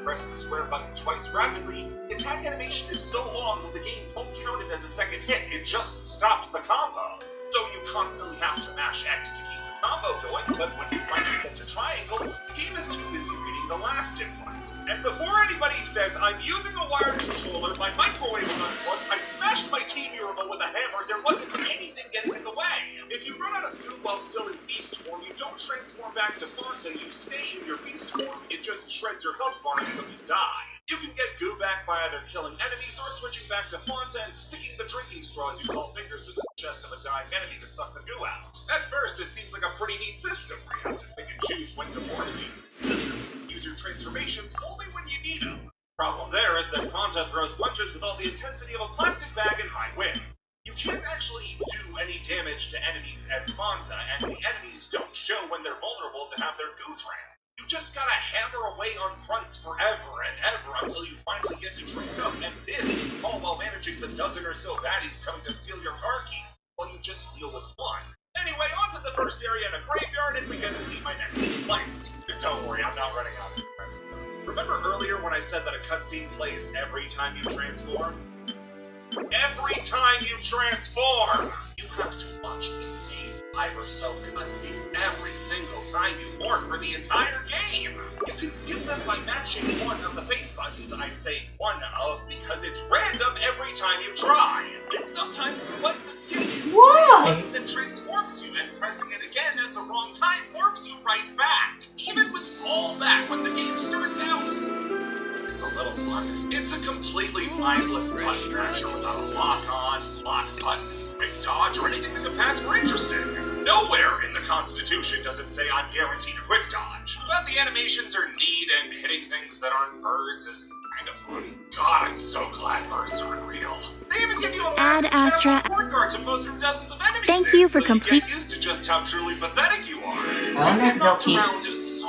Press the square button twice rapidly. The attack animation is so long that the game won't count it as a second hit, it just stops the combo. So you constantly have to mash X to keep the combo going, but when you finally get to triangle, the game is too busy reading the last input. And before anybody says I'm using a wired controller, my microwave was unplugged, I smashed my TV remote with a hammer, there wasn't anything getting in the way. If you run out of goo while still in beast form, you don't transform back to Fonta, you stay in your beast form, it just shreds your health bar until you die. You can get goo back by either killing enemies or switching back to Fonta and sticking the drinking straws you call fingers into the chest of a dying enemy to suck the goo out. At first, it seems like a pretty neat system where you have to pick and choose when to force you. Use your transformations only when you need them. Problem there is that Fonta throws punches with all the intensity of a plastic bag in high wind. You can't actually do any damage to enemies as Fonta, and the enemies don't show when they're vulnerable to have their goo drained. You just gotta hammer away on grunts forever and ever until you finally get to drink up, and this, all while managing the dozen or so baddies coming to steal your car keys while you just deal with one. Anyway, on to the first area in a graveyard, and we get to see my next complaint. Don't worry, I'm not running out of time. Remember earlier when I said that a cutscene plays every time you transform? Every time you transform! You have to watch the same 5 or so cutscenes every single time you morph for the entire game! You can skip them by matching one of the face buttons. I say one of because it's random every time you try. And sometimes the button to skip is Why? that transforms you, and pressing it again at the wrong time morphs you right back. Even with all that, when the game starts out, it's a little fun. It's a completely mindless button masher without a lock on, lock button, quick dodge, or anything that could pass for interesting. Nowhere in the Constitution does it say I'm guaranteed a quick dodge. But the animations are neat, and hitting things that aren't birds is kind of fun. God, I'm so glad birds are unreal. They even give you a Ad Astra. report card to go through dozens of enemies. Thank you for so complete. Get used to just how truly pathetic you are. I wonder if they'll keep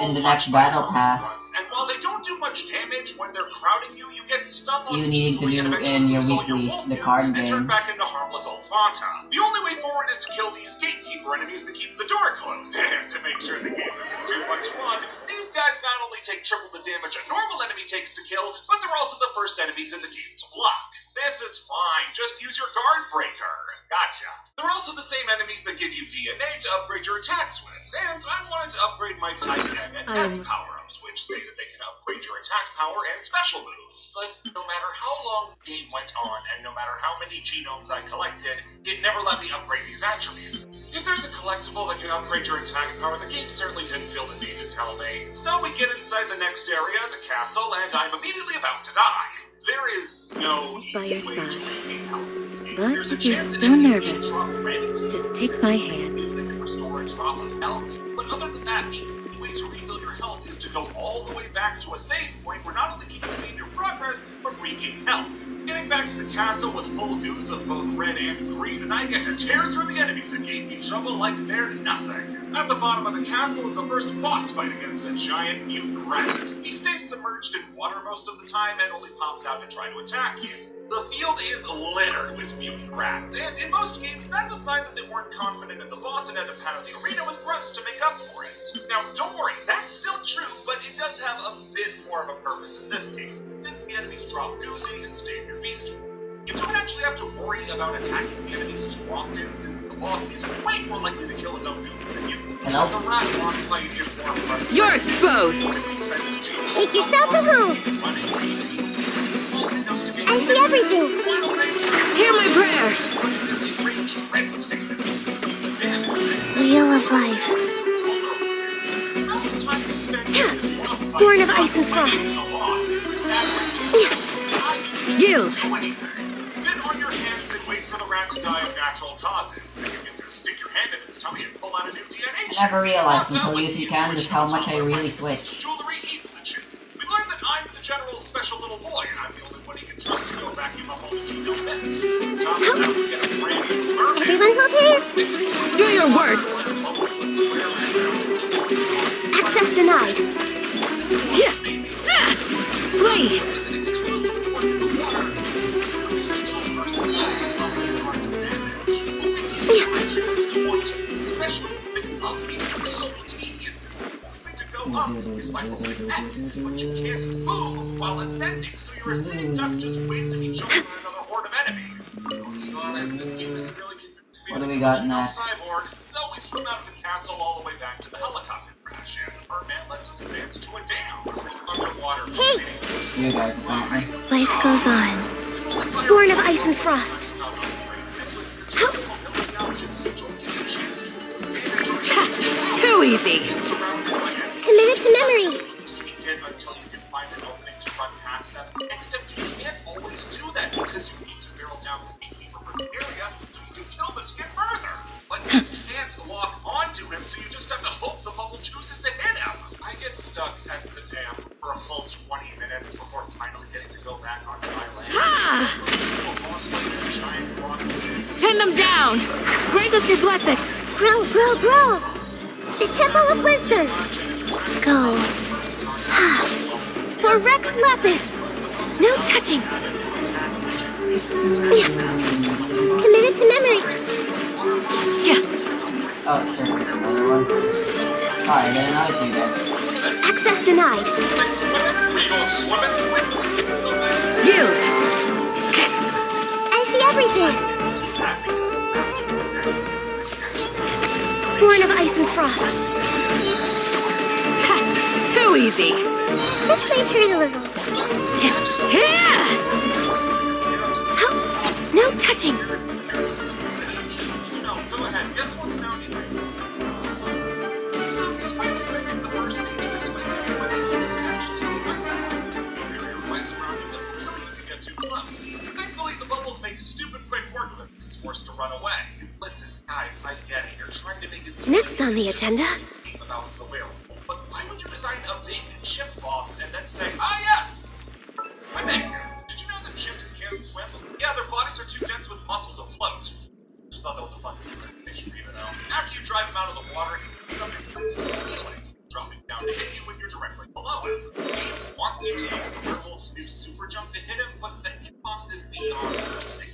in the next battle pass. And while they don't do much damage, advantage when they're crowding you. You get stung on You need to easily and do eventually in your lose all weeklies, wolf the goo card and turn games. back into harmless old Fanta. The only way forward is to kill these gatekeeper enemies that keep the door closed. And to make sure the game isn't too much fun, these guys not only take triple the damage a normal enemy takes to kill, but they're also the first enemies in the game to block. This is fine, just use your guard breaker. Gotcha. They're also the same enemies that give you DNA to upgrade your attacks with, and I wanted to upgrade my Type N and S power-ups, which say that they can upgrade your attack power and special moves. But no matter how long the game went on, and no matter how many genomes I collected, it never let me upgrade these attributes. If there's a collectible that can upgrade your attack power, the game certainly didn't feel the need to tell me. So we get inside the next area, the castle, and I'm immediately about to die. There is no By your easy way to side. regain health in this game. But There's a if you're chance still an enemy nervous, may drop red just take my hand. that can restore a drop of health. But other than that, the only way to rebuild your health is to go all the way back to a save point where not only can you save your progress, but regain health. Getting back to the castle with full goose of both red and green, and I get to tear through the enemies that gave me trouble like they're nothing. At the bottom of the castle is the first boss fight against a giant mutant rat. He stays submerged in water most of the time and only pops out to try to attack you. The field is littered with mutant rats, and in most games, that's a sign that they weren't confident in the boss and had to pad out the arena with grunts to make up for it. Now, don't worry, that's still true, but it does have a bit more of a purpose in this game. Since the enemies drop goo so you can stay in your beast, you don't actually have to worry about attacking the enemies too often, since the boss is way more likely to kill his own goons than you. Hello? The rat boss fight is more frustrating. You're exposed! Make yourselves at home. I see everything. Hear my prayer! Wheel of life. Born of ice and frost. Yield! Sit on your hands and wait for the rat to die of natural causes. Then you get to stick your hand in its tummy and pull out a new DNA chip. I never realized until using Cam just how much I really switched. Jewelry eats the chip. We learned that I'm the general's special little boy, and I'm the only one he can trust to go vacuum up all the genome bits. Top of that, we get a brand new mermaid. Everyone hold hands. Do your worst! Access denied. Flee! But you can't move while ascending, so you're a sitting duck just waiting to be jumped by another horde of enemies. To be honest, this game isn't really convincing me. What do we got next? Cyborg, so we swim out of the castle all the way back to the helicopter crash, and the Birdman lets us advance to a dam. Underwater. Hey! You guys apparently. Life goes on. Born of ice and frost. Too easy! Committed to memory. Until you can find an opening to run past them. Except you can't always do that because you need to barrel down the gatekeeper for the area so you can kill them to get further. But you can't lock onto him, so you just have to hope the bubble chooses to hit him. I get stuck at the dam for a full 20 minutes before finally getting to go back on dry land. Pin them down! Grant us your blessing! Grow, grow, grow. The Temple of Wisdom. Go. For Rex Lapis! No touching. Committed to memory. Oh, sure, there's another one. Sorry, I didn't notice you guys. Access denied. Yield! I see everything. Born of ice and frost. Ha! Too easy! This might hurt a little. No touching. No, go ahead. Guess what sound it makes? So, despite this being the worst stage of this fight, it's actually a nice one. It's a barrier by surrounding them until you can get too close. Thankfully, the bubbles make stupid quick work of him. He's forced to run away. Listen, guys, I get it. You're trying to make it Next on the agenda. about the werewolf. But why would you design a big chip boss and then say, ah, yes? I beg you. Did you know that chips can't swim? Yeah, their bodies are too dense with muscle to float. Just thought that was a fun presentation for you to know. After you drive him out of the water, he something clicks to the ceiling, dropping down to hit you when you're directly below him. He wants you to use the werewolf Wolf's new super jump to hit him, but the hitbox is beyond realistic.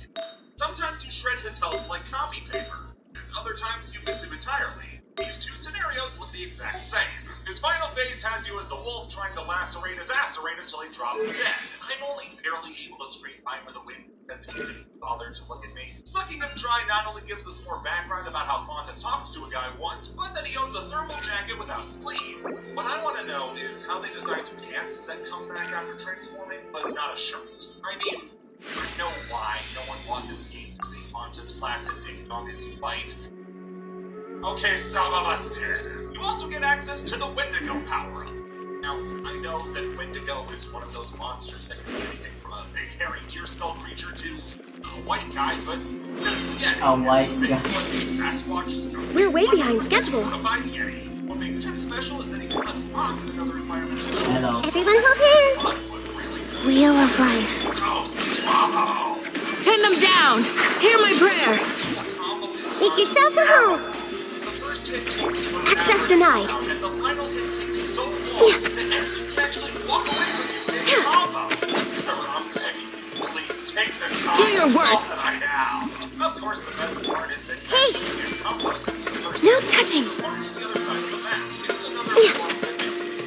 Sometimes you shred his health like copy paper, and other times you miss him entirely. These two scenarios look the exact same. His final phase has you as the wolf trying to lacerate his acerate until he drops dead. I'm only barely able to scream "I'm for the win" because he didn't bother to look at me. Sucking him dry not only gives us more background about how Fonta talks to a guy once, but that he owns a thermal jacket without sleeves. What I want to know is how they designed pants that come back after transforming, but not a shirt. I mean, I know why no one bought this game to see Fonta's placid ding-dong his fight. Okay, some of us did. You also get access to the Wendigo power-up. Now, I know that Wendigo is one of those monsters that can be anything from a big hairy deer skull creature to a white guy, but just Yeti. A white guy. Sasquatch, We're way behind schedule. Yeti. What makes him special is that he can lift rocks in other environments. Hello. Everyone hold hands. Wheel of life. Pin them down. Hear my prayer. Make yourselves at home. Access denied. And the final hit takes so long that enemies can actually walk away from you in combo. Sir, I'm begging you, please take this combo. Do your worst. That I have. Of course, the best part is that Hey! No touching. the other side of the map. It's another form that makes you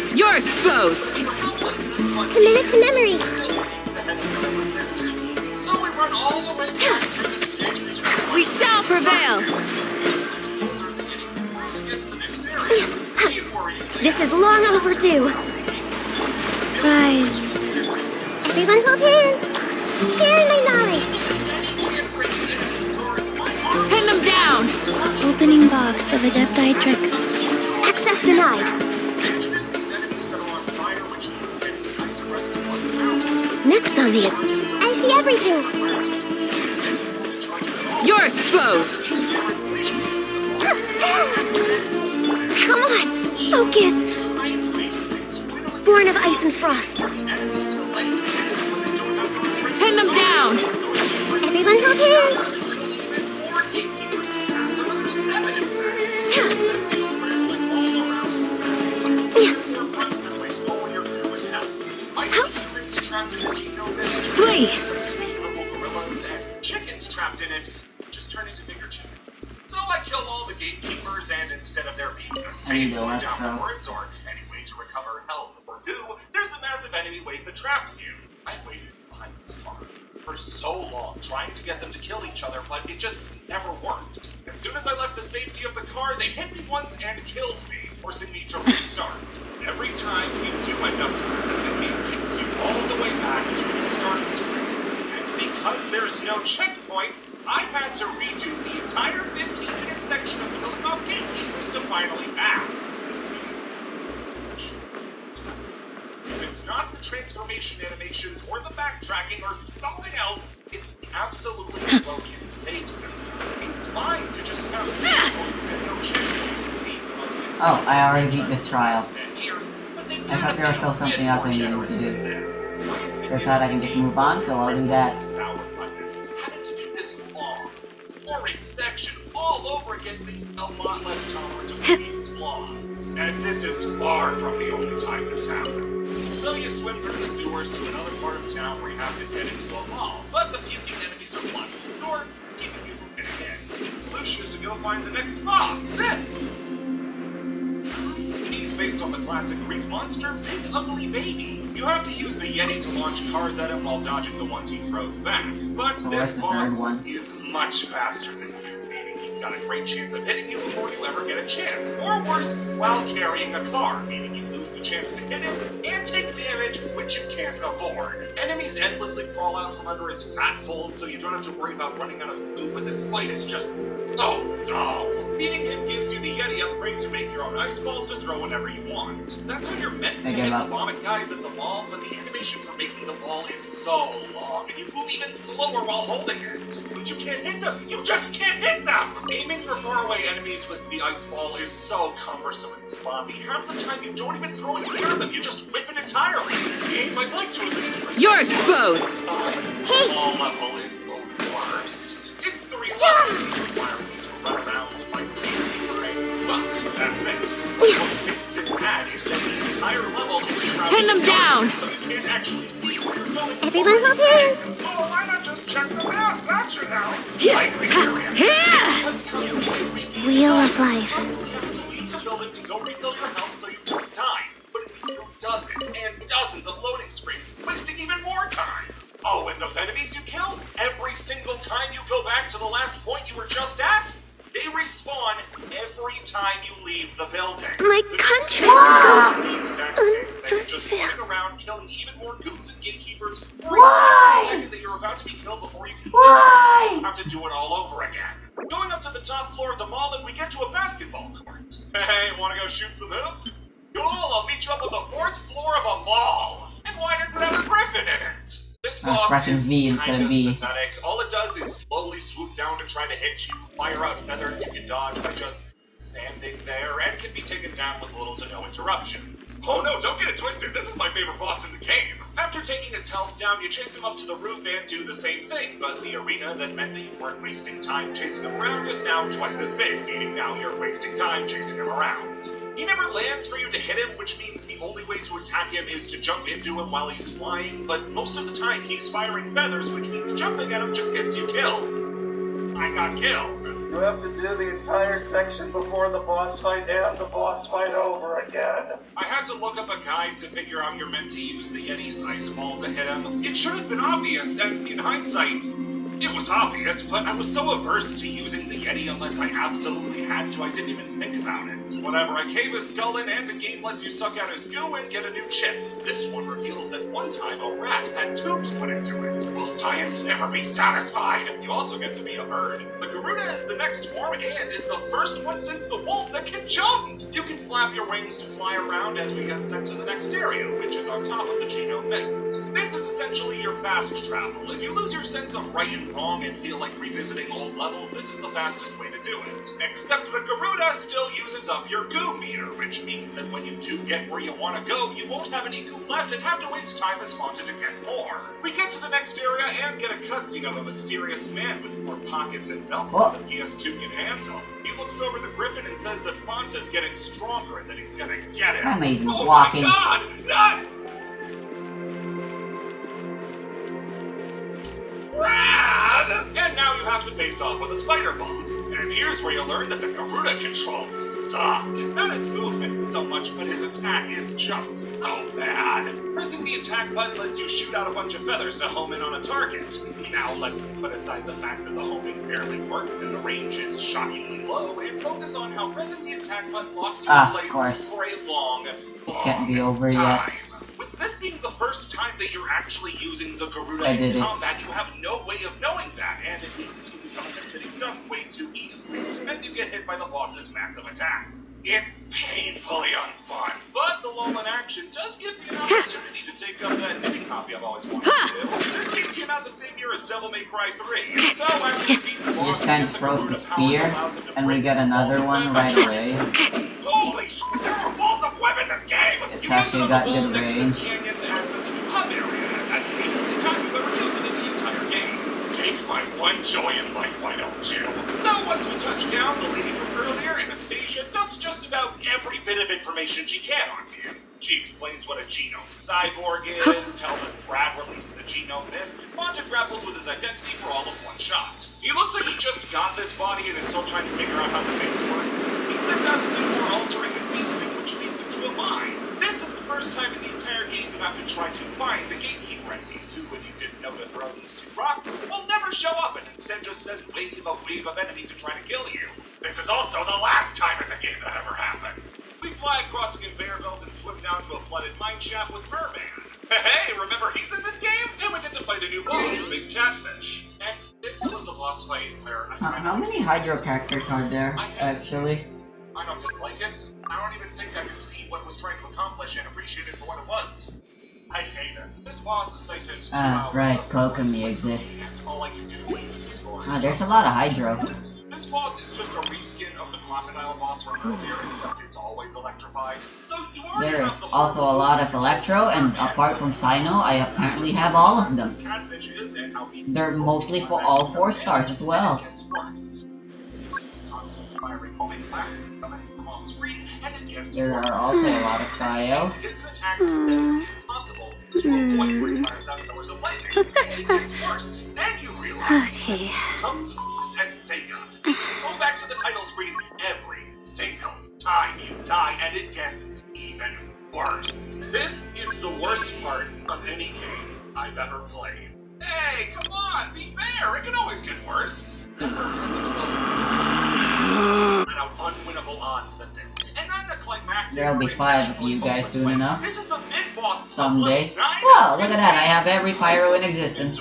see. You're exposed. Commit it to memory. So we run all the way back through the stage. We shall prevail. This is long overdue. Rise. Everyone hold hands. Share my knowledge. Pin them down. Opening box of Adepti tricks. Access denied. Next on the... I see everything. You're exposed. Come on, focus. Born of ice and frost. Pin them down. Everyone hold hands. Flee. Chickens trapped in it just turn into bigger chickens. So I kill all the gatekeepers, and instead of there being a safe way downwards or any way to recover health or goo, there's a massive enemy wave that traps you. I waited behind this farm for so long trying to get them to kill each other, but it just never worked. As soon as I left the safety of the car, they hit me once and killed me, forcing me to restart. Every time you do end up the game kicks you all the way back to the start screen. And because there's no checkpoints, I had to redo the entire 15-minute section of killing off gatekeepers to finally pass. If it's not the transformation animations or the backtracking or something else, it's the absolutely broken save system. It's fine to just have checkpoints and no checkpoints to see the most. Oh, I already beat this trial. I thought there was still something else I needed to do. So I thought I can just move on, so I'll do that. Boring section all over again, being a lot less tolerant of these flaws. And this is far from the only time this happens. So you swim through the sewers to another part of town where you have to get into a mall, but the puking enemies are blocking the door, keeping you from getting in. The solution is to go find the next boss. This! He's based on the classic Greek monster, Big Ugly Baby. You have to use the Yeti to launch cars at him while dodging the ones he throws back. But So this where's the boss third one? is much faster than you, meaning he's got a great chance of hitting you before you ever get a chance. Or worse, while carrying a car, meaning you lose the chance to hit him and take damage, which you can't afford. Enemies endlessly crawl out from under his fat folds, so you don't have to worry about running out of food, but this fight is just so dull. Beating him gives you the Yeti upgrade to make your own ice balls to throw whenever you want. That's how you're meant to hit the vomit guys at the mall, but the animation for making the ball is so long, and you move even slower while holding it. But you can't hit them! You just can't hit them! Aiming for faraway enemies with the ice ball is so cumbersome and sloppy. Half the time you don't even throw it near them, you just whiff it entirely. The aim I'd like to is You're exposed! Hey! The ball level is the worst. It's the requirement to run around like crazy. Well, that's it. What makes it bad is that the entire level is actually see where you're going. Everyone hold hands! Oh, why not just check them out? Gotcha now. Wheel of life. Leave the building to go refill your health so you don't die. But it can do dozens and dozens of loading screens, wasting even more time. Oh, and those enemies you killed, every single time you go back to the last point you were just at, they respawn every time you leave the building. My contract The exact same thing, just running around killing even more goons and gatekeepers. Why? The second that you're about to be killed before you can say have to do it all over again. Going up to the top floor of the mall and we get to a basketball court. Hey, wanna go shoot some hoops? Cool, I'll meet you up on the 4th floor of a mall. And why does it have a griffin in it? This I was boss pressing is V instead kind of V. pathetic. All it does is slowly swoop down to try to hit you, fire out feathers you can dodge by just standing there, and can be taken down with little to no interruptions. Oh no, don't get it twisted, this is my favorite boss in the game! After taking its health down, you chase him up to the roof and do the same thing, but the arena that meant that you weren't wasting time chasing him around is now twice as big, meaning now you're wasting time chasing him around. He never lands for you to hit him, which means the only way to attack him is to jump into him while he's flying, but most of the time he's firing feathers, which means jumping at him just gets you killed. I got killed. You have to do the entire section before the boss fight and the boss fight over again. I had to look up a guide to figure out you're meant to use the Yeti's ice ball to hit him. It should have been obvious, and in hindsight, it was obvious, but I was so averse to using the Yeti unless I absolutely had to, I didn't even think about it. Whatever, I cave his skull in, and the game lets you suck out his goo and get a new chip. This one reveals that one time a rat had tubes put into it. Will science never be satisfied? You also get to be a bird. The Garuda is the next form and is the first one since the wolf that can jump! You can flap your wings to fly around as we get sent to the next area, which is on top of the Geno Mist. This is essentially your fast travel. If you lose your sense of right and wrong and feel like revisiting old levels, this is the fastest way to do it. Except the Garuda still uses up your goo meter, which means that when you do get where you want to go, you won't have any goo left and have to waste time as Fonta to get more. We get to the next area and get a cutscene of a mysterious man with more pockets and belts than the PS2 can handle. He looks over the Griffin and says that Fonta's getting stronger and that he's gonna get him. I'm not even oh walking. My God! Not! Rad! And now you have to face off with a spider boss. And here's where you learn that the Garuda controls suck. Not his movement so much, but his attack is just so bad. Pressing the attack button lets you shoot out a bunch of feathers to home in on a target. Now let's put aside the fact that the homing barely works and the range is shockingly low, and focus on how pressing the attack button locks you in place for a long Can't be over time. yet. With this being the first time that you're actually using the Garuda in combat, you have no way of knowing that, and it leads to becoming a sitting duck way too easily, as you get hit by the boss's massive attacks. It's painfully unfun, but the lull in action does give me an opportunity to take up that knitting hobby I've always wanted to do. This game came out the same year as Devil May Cry 3, so after you beat the He boss, just kind of throws the spear, and we get another one right away. Holy shit, there are balls of web in this game! It's actually got good range. Take my one joy in life, why don't you? So once we touch down, the lady from earlier, Anastasia, dumps just about every bit of information she can onto you. She explains what a genome cyborg is, tells us Brad released the Genome Mist, Fonta grapples with his identity for all of one shot. He looks like he just got this body and is still trying to figure out how the mist works. He sets out to do more altering and beasting, which leads him to a mine. This is the first time in the entire game you have to try to find the gatekeeper enemies, who, if you didn't know to throw these two rocks, will never show up and instead just send wave of enemies to try to kill you. This is also the last time in the game that ever happened. We fly across a conveyor belt and swim down to a flooded mine shaft with Merman. Hey, remember he's in this game? And we get to fight a new boss, the big catfish. And this was the boss fight where I How many Hydro characters are there, actually? I don't dislike it. I don't even think I could see what it was trying to accomplish and appreciate it for what it was. I hate it. This boss is cited 2 hours. Right, Kokomi exists. All I can do is leave the score. There's a lot of Hydro. This boss is just a reskin of the crocodile boss from earlier, except it's always electrified. So you already There have is the also a lot of Electro, and apart from Cyno, I apparently have all of them. catfish is and how he They're mostly for all 4 stars as well. gets worse. He's constantly firing homing blasts coming from off screen, and it gets There worse. are also a lot of Sayo. He gets an attack that is impossible impossible to avoid 3 times outdoors of lightning. It gets worse. Then you realize Okay. Companies and Sega. Go back to the title screen every single time you die, and it gets even worse. This is the worst part of any game I've ever played. Hey, come on, be fair. It can always get worse. Never has it felt unwinnable odds than this. And not the climactic. There'll be 5 of you guys soon enough. This is the mid-boss someday. Wow, look at that, I have every pyro in existence.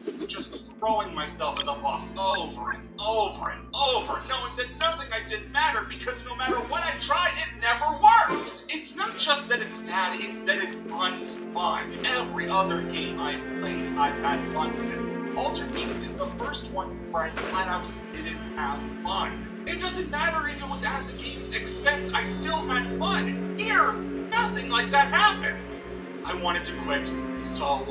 It's just throwing myself at the boss over and over and over, knowing that nothing I did mattered because no matter what I tried, it never worked. It's not just that it's bad, it's that it's unfun. Every other game I've played, I've had fun with it. Altered Beast is the first one where I flat out didn't have fun. It doesn't matter if it was at the game's expense, I still had fun. Here, nothing like that happened. I wanted to quit so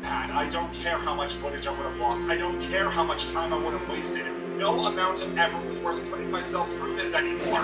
bad. I don't care how much footage I would have lost. I don't care how much time I would have wasted. No amount of effort was worth putting myself through this anymore.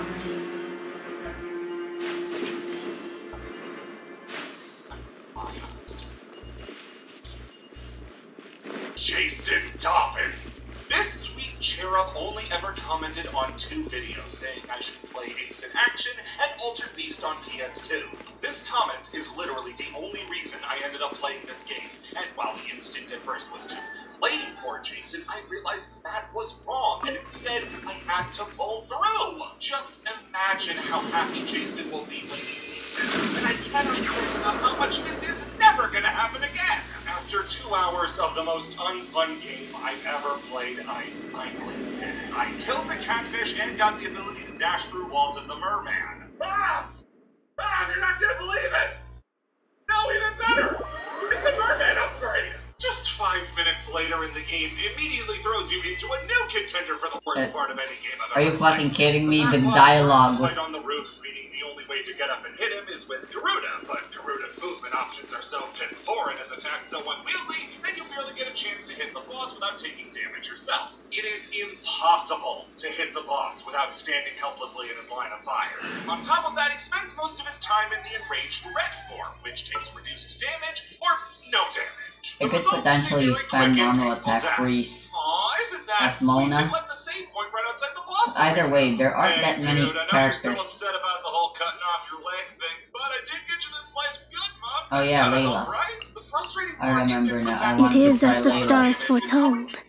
Jason Dobbins! This sweet cherub only ever commented on 2 videos saying I should play Ace in Action and Altered Beast on PS2. This comment is literally the only reason I ended up playing this game, and while the instinct at first was to blame poor Jason, I realized that was wrong, and instead I had to pull through. Just imagine how happy Jason will be when he sees this, and I cannot stress enough how much this is never gonna happen again. After 2 hours of the most unfun game I've ever played, I finally did it. I killed the catfish and got the ability to dash through walls as the merman. Ah! Ah, you're not gonna believe it! No, even better! It's the merman upgrade! Just 5 minutes later in the game, immediately throws you into a new contender for the worst part of any game I've ever Are you fucking played. kidding me? The Boss dialogue was... fight on the roof, meaning the only way to get up and hit him is with Garuda, but Garuda's movement options are so piss poor and his attacks so unwieldy that you barely get a chance to hit the boss without taking damage yourself. It is impossible to hit the boss without standing helplessly in his line of fire. On top of that, he spends most of his time in the enraged red form, which takes reduced damage or no damage. It could potentially spam normal attack freeze as Mona. But either way, there aren't that many characters. Oh yeah, Layla. I remember now. I want It is to as the try Layla. stars foretold.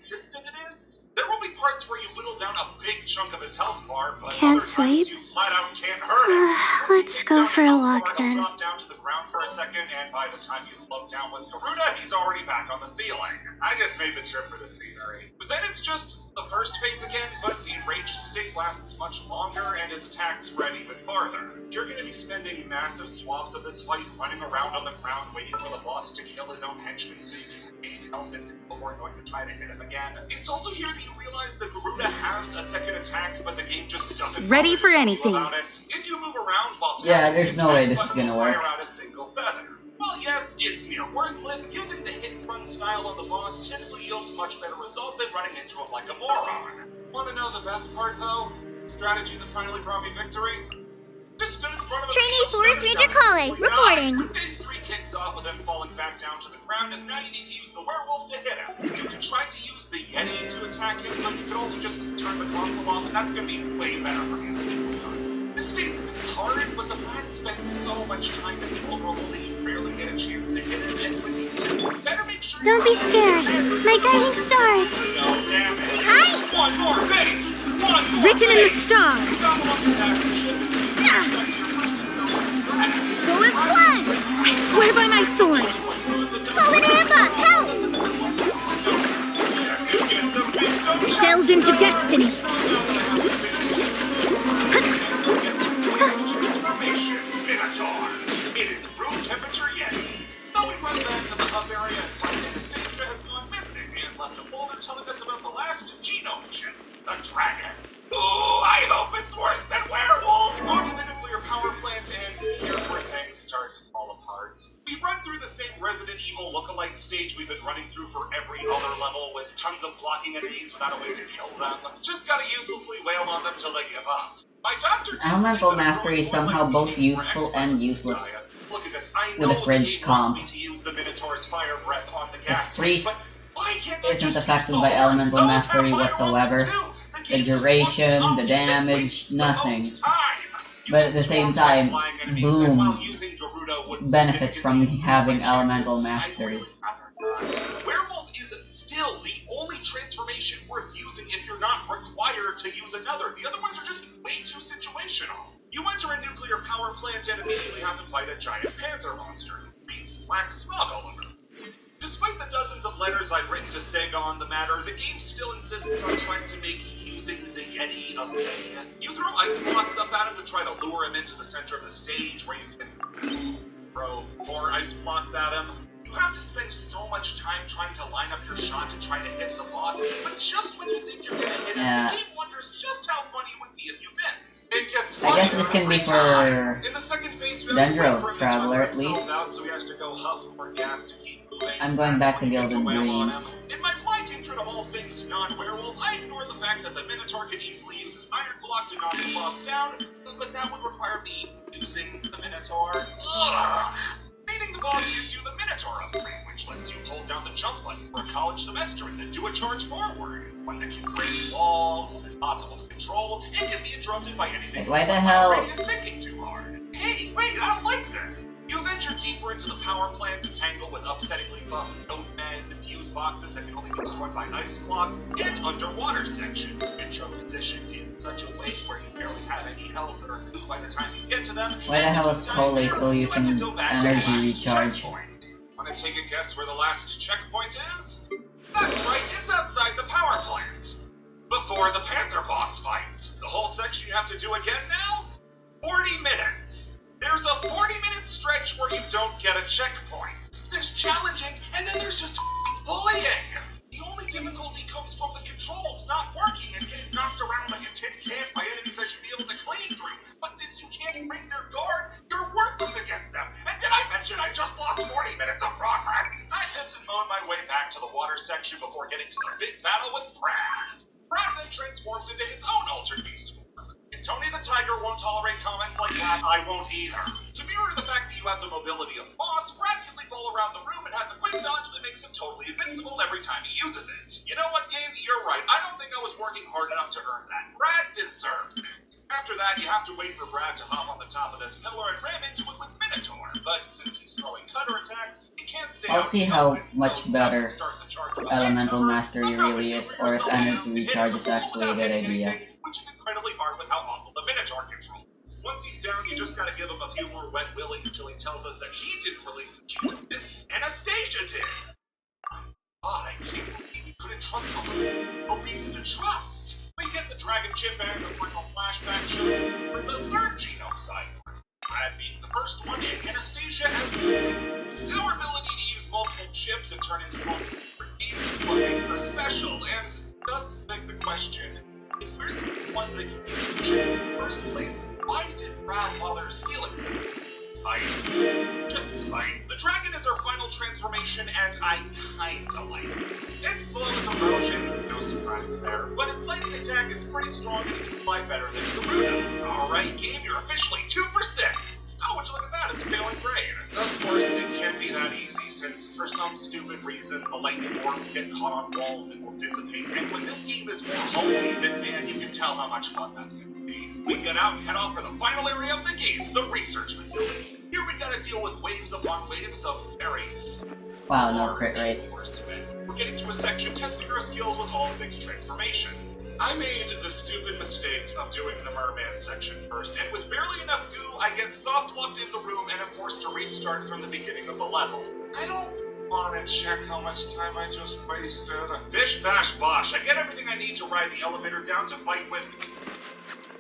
There will be parts where you whittle down a big chunk of his health bar, but Can't other sleep? times you flat out can't hurt him. Let's go for a walk then. Drop down to the ground for a second, and by the time you float down with Garuda, he's already back on the ceiling. I just made the trip for the scenery. But then it's just the first phase again, but the enraged state lasts much longer, and his attacks spread even farther. You're going to be spending massive swaths of this fight running around on the ground waiting for the boss to kill his own henchmen so you can gain health and before going to try to hit him again. It's also here that you realize that Garuda has a second attack, but the game just doesn't Ready bother for to anything. about it. If you move around while Yeah, tapping there's the no way attack this is button gonna will work. fire out a single feather. Well, yes, it's near worthless. Using the hit and run style on the boss typically yields much better results than running into him like a moron. Want to know the best part, though? Strategy that finally brought me victory? Just stood in front of a Trainee beetle, Forest started Ranger shouting, Kale, reporting. Phase 3 kicks off with him falling back down to the ground, as now you need to use the werewolf to hit him. You can try to use the Yeti to attack him, but you can also just turn the console off, and that's going to be way better for you. This phase isn't hard, but the Brad spends so much time in vulnerable that you rarely get a chance to hit him, and when you do, better make sure Don't be scared. My guiding stars. No damage. Hi. One more phase! One more Written in the phase! stars. Go as planned. I swear by my sword. Fallen Amber, help! Delved into destiny. Transformation Minotaur. It is room temperature Yeti. Though we run back to the hub area and find Anastasia has gone missing and left a folder telling us about the last genome chip, the dragon. Ooh, I hope it's worse than werewolf! On to the nuclear power plant, and here's where things start to fall apart. We run through the same Resident Evil lookalike stage we've been running through for every other level, with tons of blocking enemies without a way to kill them. Just gotta uselessly wail on them till they give up. My doctor Elemental Mastery is somehow both useful and useless. Look at this. I with know a fridge the game wants comp. me to use the Minotaur's fire breath on the This gas tank, freeze but why can't I isn't just affected use by the elemental horns? Those mastery have fire whatsoever. on them too. The The game just duration, wants the option that damage, wastes the nothing. most time. You But can at the same swarm time, flying enemies, and while Boom using Gerudo would benefits from significantly having improve my elemental chances, I'd mastery. really rather not. Werewolf is still the only transformation worth using if you're not required to use another. The other ones are just way too situational. You enter a nuclear power plant and immediately have to fight a giant panther monster who breathes black smog all over. Despite the dozens of letters I've written to Sega on the matter, the game still insists on trying to make using the Yeti a thing. You throw ice blocks up at him to try to lure him into the center of the stage where you can throw more ice blocks at him. You have to spend so much time trying to line up your shot to try to hit the boss, but just when you think you're gonna hit him, Yeah. the game wonders just how funny it would be if you miss. It gets I guess funnier this can be every for time. In the second phase, you have to wait Dendro for him to Traveler, tire at least. himself out, so he has to go huff more gas to keep moving. I'm going back to That's when you Gilded get to wail on Dreams. him. In my blind hatred of all things non-werewolf, I ignore the fact that the Minotaur can easily use his iron block to knock the boss down, but that would require me using the Minotaur. Ugh! Beating the boss gives you the Minotaur upgrade, which lets you hold down the jump button for a college semester and then do a charge forward. One that can break walls, is impossible to control, and can be interrupted by anything. Like, why the hell? Is thinking too hard. Hey, wait, I don't like this! You venture deeper into the power plant to tangle with upsettingly buffed notmen, fuse boxes that can only be destroyed by ice blocks, and underwater section, which are positioned in such a way where you barely have any health or food by the time you get to them. Why the hell is Cole still using energy recharge? Want to take a guess where the last checkpoint is? That's right, it's outside the power plant. Before the Panther boss fight. The whole section you have to do again now? 40 minutes. There's a 40-minute stretch where you don't get a checkpoint. There's challenging, and then there's just bullying. The only difficulty comes from the controls not working and getting knocked around like a tin can by enemies I should be able to clean through. But since you can't break their guard, you're worthless against them. And did I mention I just lost 40 minutes of progress? I piss and moan my way back to the water section before getting to the big battle with Brad. Brad then transforms into his own altered beast form. If Tony the Tiger won't tolerate comments like that, I won't either. To mirror the fact that you have the mobility of Boss, Brad can leap all around the room and has a quick dodge that makes him totally invincible every time he uses it. You know what, game? You're right. I don't think I was working hard enough to earn that. Brad deserves it. After that, you have to wait for Brad to hop on the top of this pillar and ram into it with Minotaur. But since he's throwing cutter attacks, he can't stay I'll out see in the how open, much so you have to better start the charge with a elemental flamethrower, mastery somehow really maneuver is, or if yourself energy down, recharge is hit the actually a wall good without hitting idea. anything, which is incredibly hard with how awful the Minotaur controls. Once he's down, you just gotta give him a few more wet willies until he tells us that he didn't release the cheat with this. Anastasia did! God, I can't believe you couldn't trust someone. No reason to trust. We get the Dragon Chip and the Brittle Flashback show for the third genome cyborg. Brad being the first one, and Anastasia has our ability to use multiple chips and turn into multiple different beasts what makes her special, and does beg the question, if we're the one that can use the chips in the first place, why did Brad bother stealing them? Spite. Just spite. The dragon is our final transformation, and I kinda like it. It's slow as erosion, no surprise there, but its lightning attack is pretty strong and it can fly better than Gerudo. Alright, game, you're officially 2 for 6! Oh, would you look at that, it's failing grade. Of course, it can't be that easy, since for some stupid reason, the lightning orbs get caught on walls and will dissipate, and when this game is more holy, then man, you can tell how much fun that's gonna be. We get out and head off for the final area of the game, the research facility. Here we gotta deal with waves upon waves of very... Wow, no crit rate. We're getting to a section testing our skills with all 6 transformations. I made the stupid mistake of doing the merman section first, and with barely enough goo, I get soft-locked in the room and am forced to restart from the beginning of the level. I don't want to check how much time I just wasted. Bish bash bosh, I get everything I need to ride the elevator down to fight with...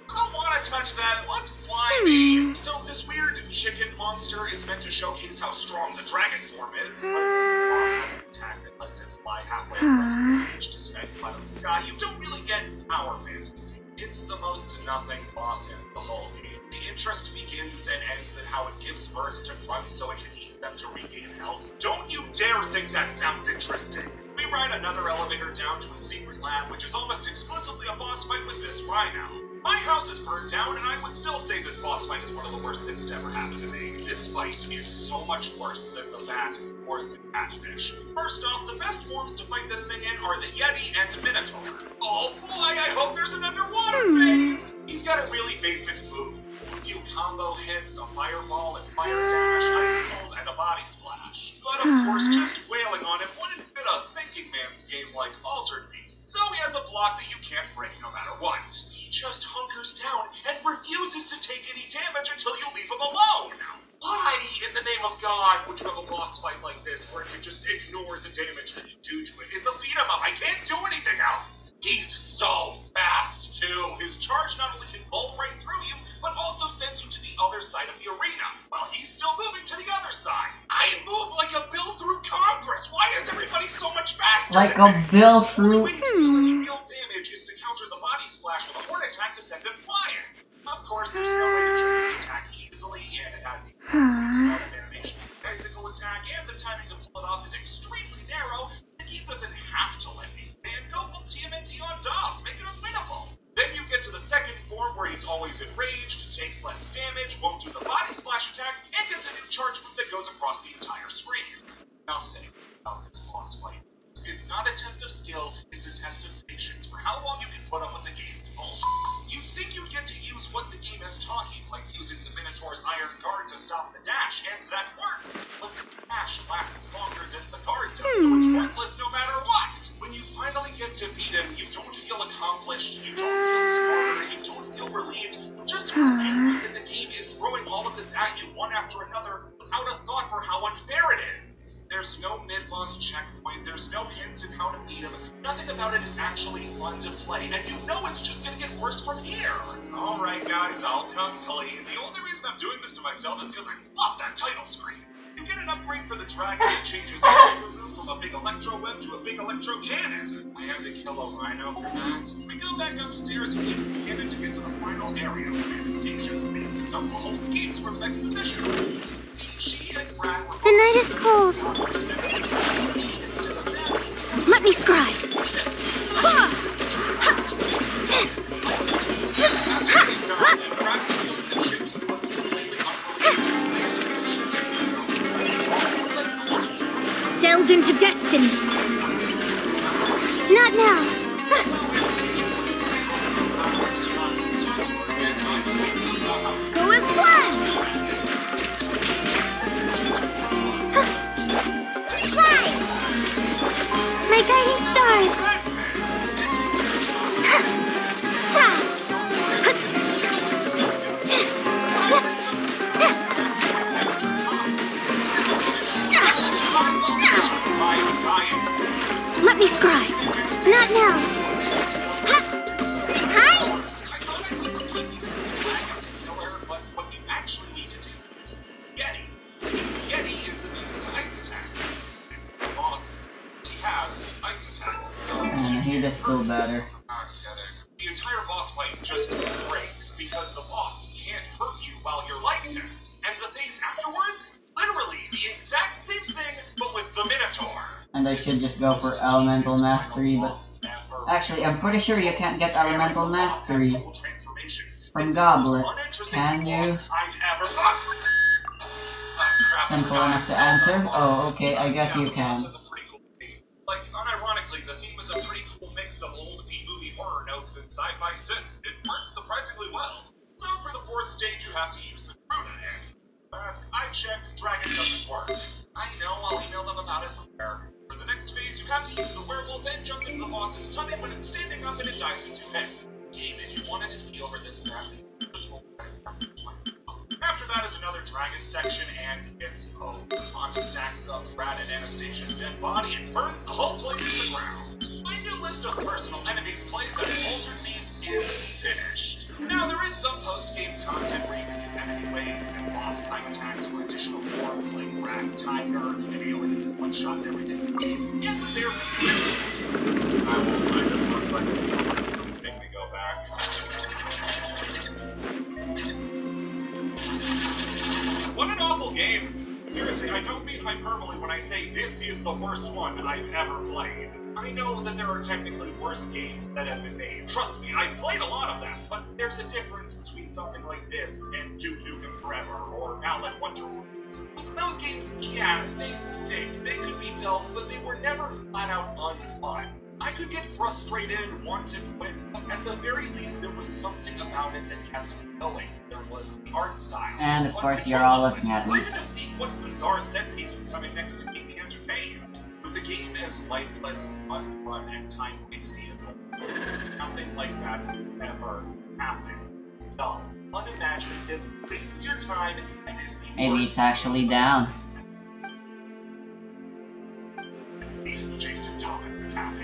I don't want to touch that, it looks slimy. So this weird chicken monster is meant to showcase how strong the dragon form is. But the attack that lets it fly halfway across the stage to snipe out of the sky, you don't really get power fantasy. It's the most nothing boss in the whole game. The interest begins and ends in how it gives birth to grunts so it can eat them to regain health. Don't you dare think that sounds interesting. We ride another elevator down to a secret lab, which is almost exclusively a boss fight with this rhino. My house is burned down, and I would still say this boss fight is one of the worst things to ever happen to me. This fight is so much worse than the bat or the catfish. First off, the best forms to fight this thing in are the Yeti and Minotaur. Oh boy, I hope there's an underwater phase! He's got a really basic move. A few combo hits, a fireball and fire dash, icicles, and a body splash. But of course, just wailing on him wouldn't fit a thinking man's game like Altered Beast. So he has a block that you can't break no matter what. He just hunkers down and refuses to take any damage until you leave him alone. Why, in the name of God, would you have a boss fight like this where you just ignore the damage that you do to it? It's a beat 'em up. I can't do anything else. He's so fast, too. His charge not only can bolt right through you, but also sends you to the other side of the arena, while he's still moving to the other side. I move like a bill through Congress. Why is everybody so much faster Like than a me? bill through. The way to deal damage is to counter the body splash with a horn attack to send him flying. Of course, there's no way to trigger the attack easily, and it had the animation bicycle attack, and the timing to pull it off is extremely narrow. The game doesn't have to let me and go full TMNT on DOS, make it unwinnable. Then you get to the second form where he's always enraged, takes less damage, won't do the body splash attack, and gets a new charge move that goes across the entire screen. Nothing about this boss fight. It's not a test of skill, it's a test of patience for how long you can put up with the game's bullshit. You'd think you'd get to use what the game has taught you, like using the Minotaur's Iron Guard to stop the dash, and that works. But the dash lasts longer than the guard does, so it's worthless no matter what. When you finally get to beat him, you don't feel accomplished, you don't feel smarter, you don't feel relieved. You just feel angry that the game is throwing all of this at you one after another without a thought for how unfair it is. There's no mid-boss checkpoint, there's no hints of how to beat him, nothing about it is actually fun to play, and you know it's just gonna get worse from here. Alright guys, I'll come clean. The only reason I'm doing this to myself is because I love that title screen. You get an upgrade for the dragon that changes from a big electro web to a big electro cannon. I had to kill a rhino for that. We go back upstairs and use the cannon to get to the final area where Anastasia's making up the whole game's worth of exposition. See, she and Brad were The night is cold. Let me scribe. Delve into destiny. Not now. Go as planned. Fly. My guiding stars. Let me scribe. Not now. Hi. But what you actually need to do is Yeti. Yeti is immune to ice attacks. And the boss, he has ice attacks, so He does still better. the entire boss fight just breaks because the boss can't hurt you while you're like this. And the phase afterwards, literally the exact same thing, but with the Minotaur. And I should just go for Elemental Mastery, but actually, I'm pretty sure you can't get Elemental Mastery from goblets, can you? Simple enough to answer? Oh, okay, I guess you can. Like, unironically, the theme is a pretty cool mix of old B-movie horror notes and sci-fi synth. It works surprisingly well. So for the fourth stage, you have to use the Kruna egg. Last I checked, Dragon doesn't work. I know, I'll email them about it later. For the next phase, you have to use the werewolf and jump into the boss's tummy when it's standing up and it dies in 2 hits. Game, if you wanted it to be over this badly, just roll credits after the boss. After that is another dragon section, and it's Monta stacks up Brad and Anastasia's dead body and burns the whole place to the ground. My new list of personal enemies plays as Altered Beast is finished. Now, there is some post-game content where you can do enemy waves and boss type attacks for additional forms like Brad's Tiger and Alien that one-shots everything in the game. Yes, but they're I will find this one second. Make me go back. What an awful game. Seriously, I don't mean hyperbole when I say this is the worst one I've ever played. I know that there are technically worse games that have been made. Trust me, I've played a lot of them. But there's a difference between something like this and Duke Nukem Forever or Alan Wonderworld. Those games, yeah, they stink. They could be dull, but they were never flat out unfun. I could get frustrated and want to quit, but at the very least there was something about it that kept me going. There was the art style. And of course you're all looking at me. Waited to see what bizarre set piece was coming next to keep me entertained. With the game as lifeless, unfun, and time-wasty as well. Nothing like that ever happened. It's dull, unimaginative, wastes your time, and is the Maybe worst. it's actually down. At least Jason Thomas is happy.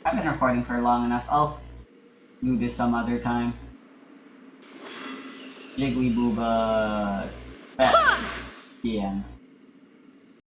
I've been recording for long enough. I'll do this some other time. Jiggly Boobas. The end.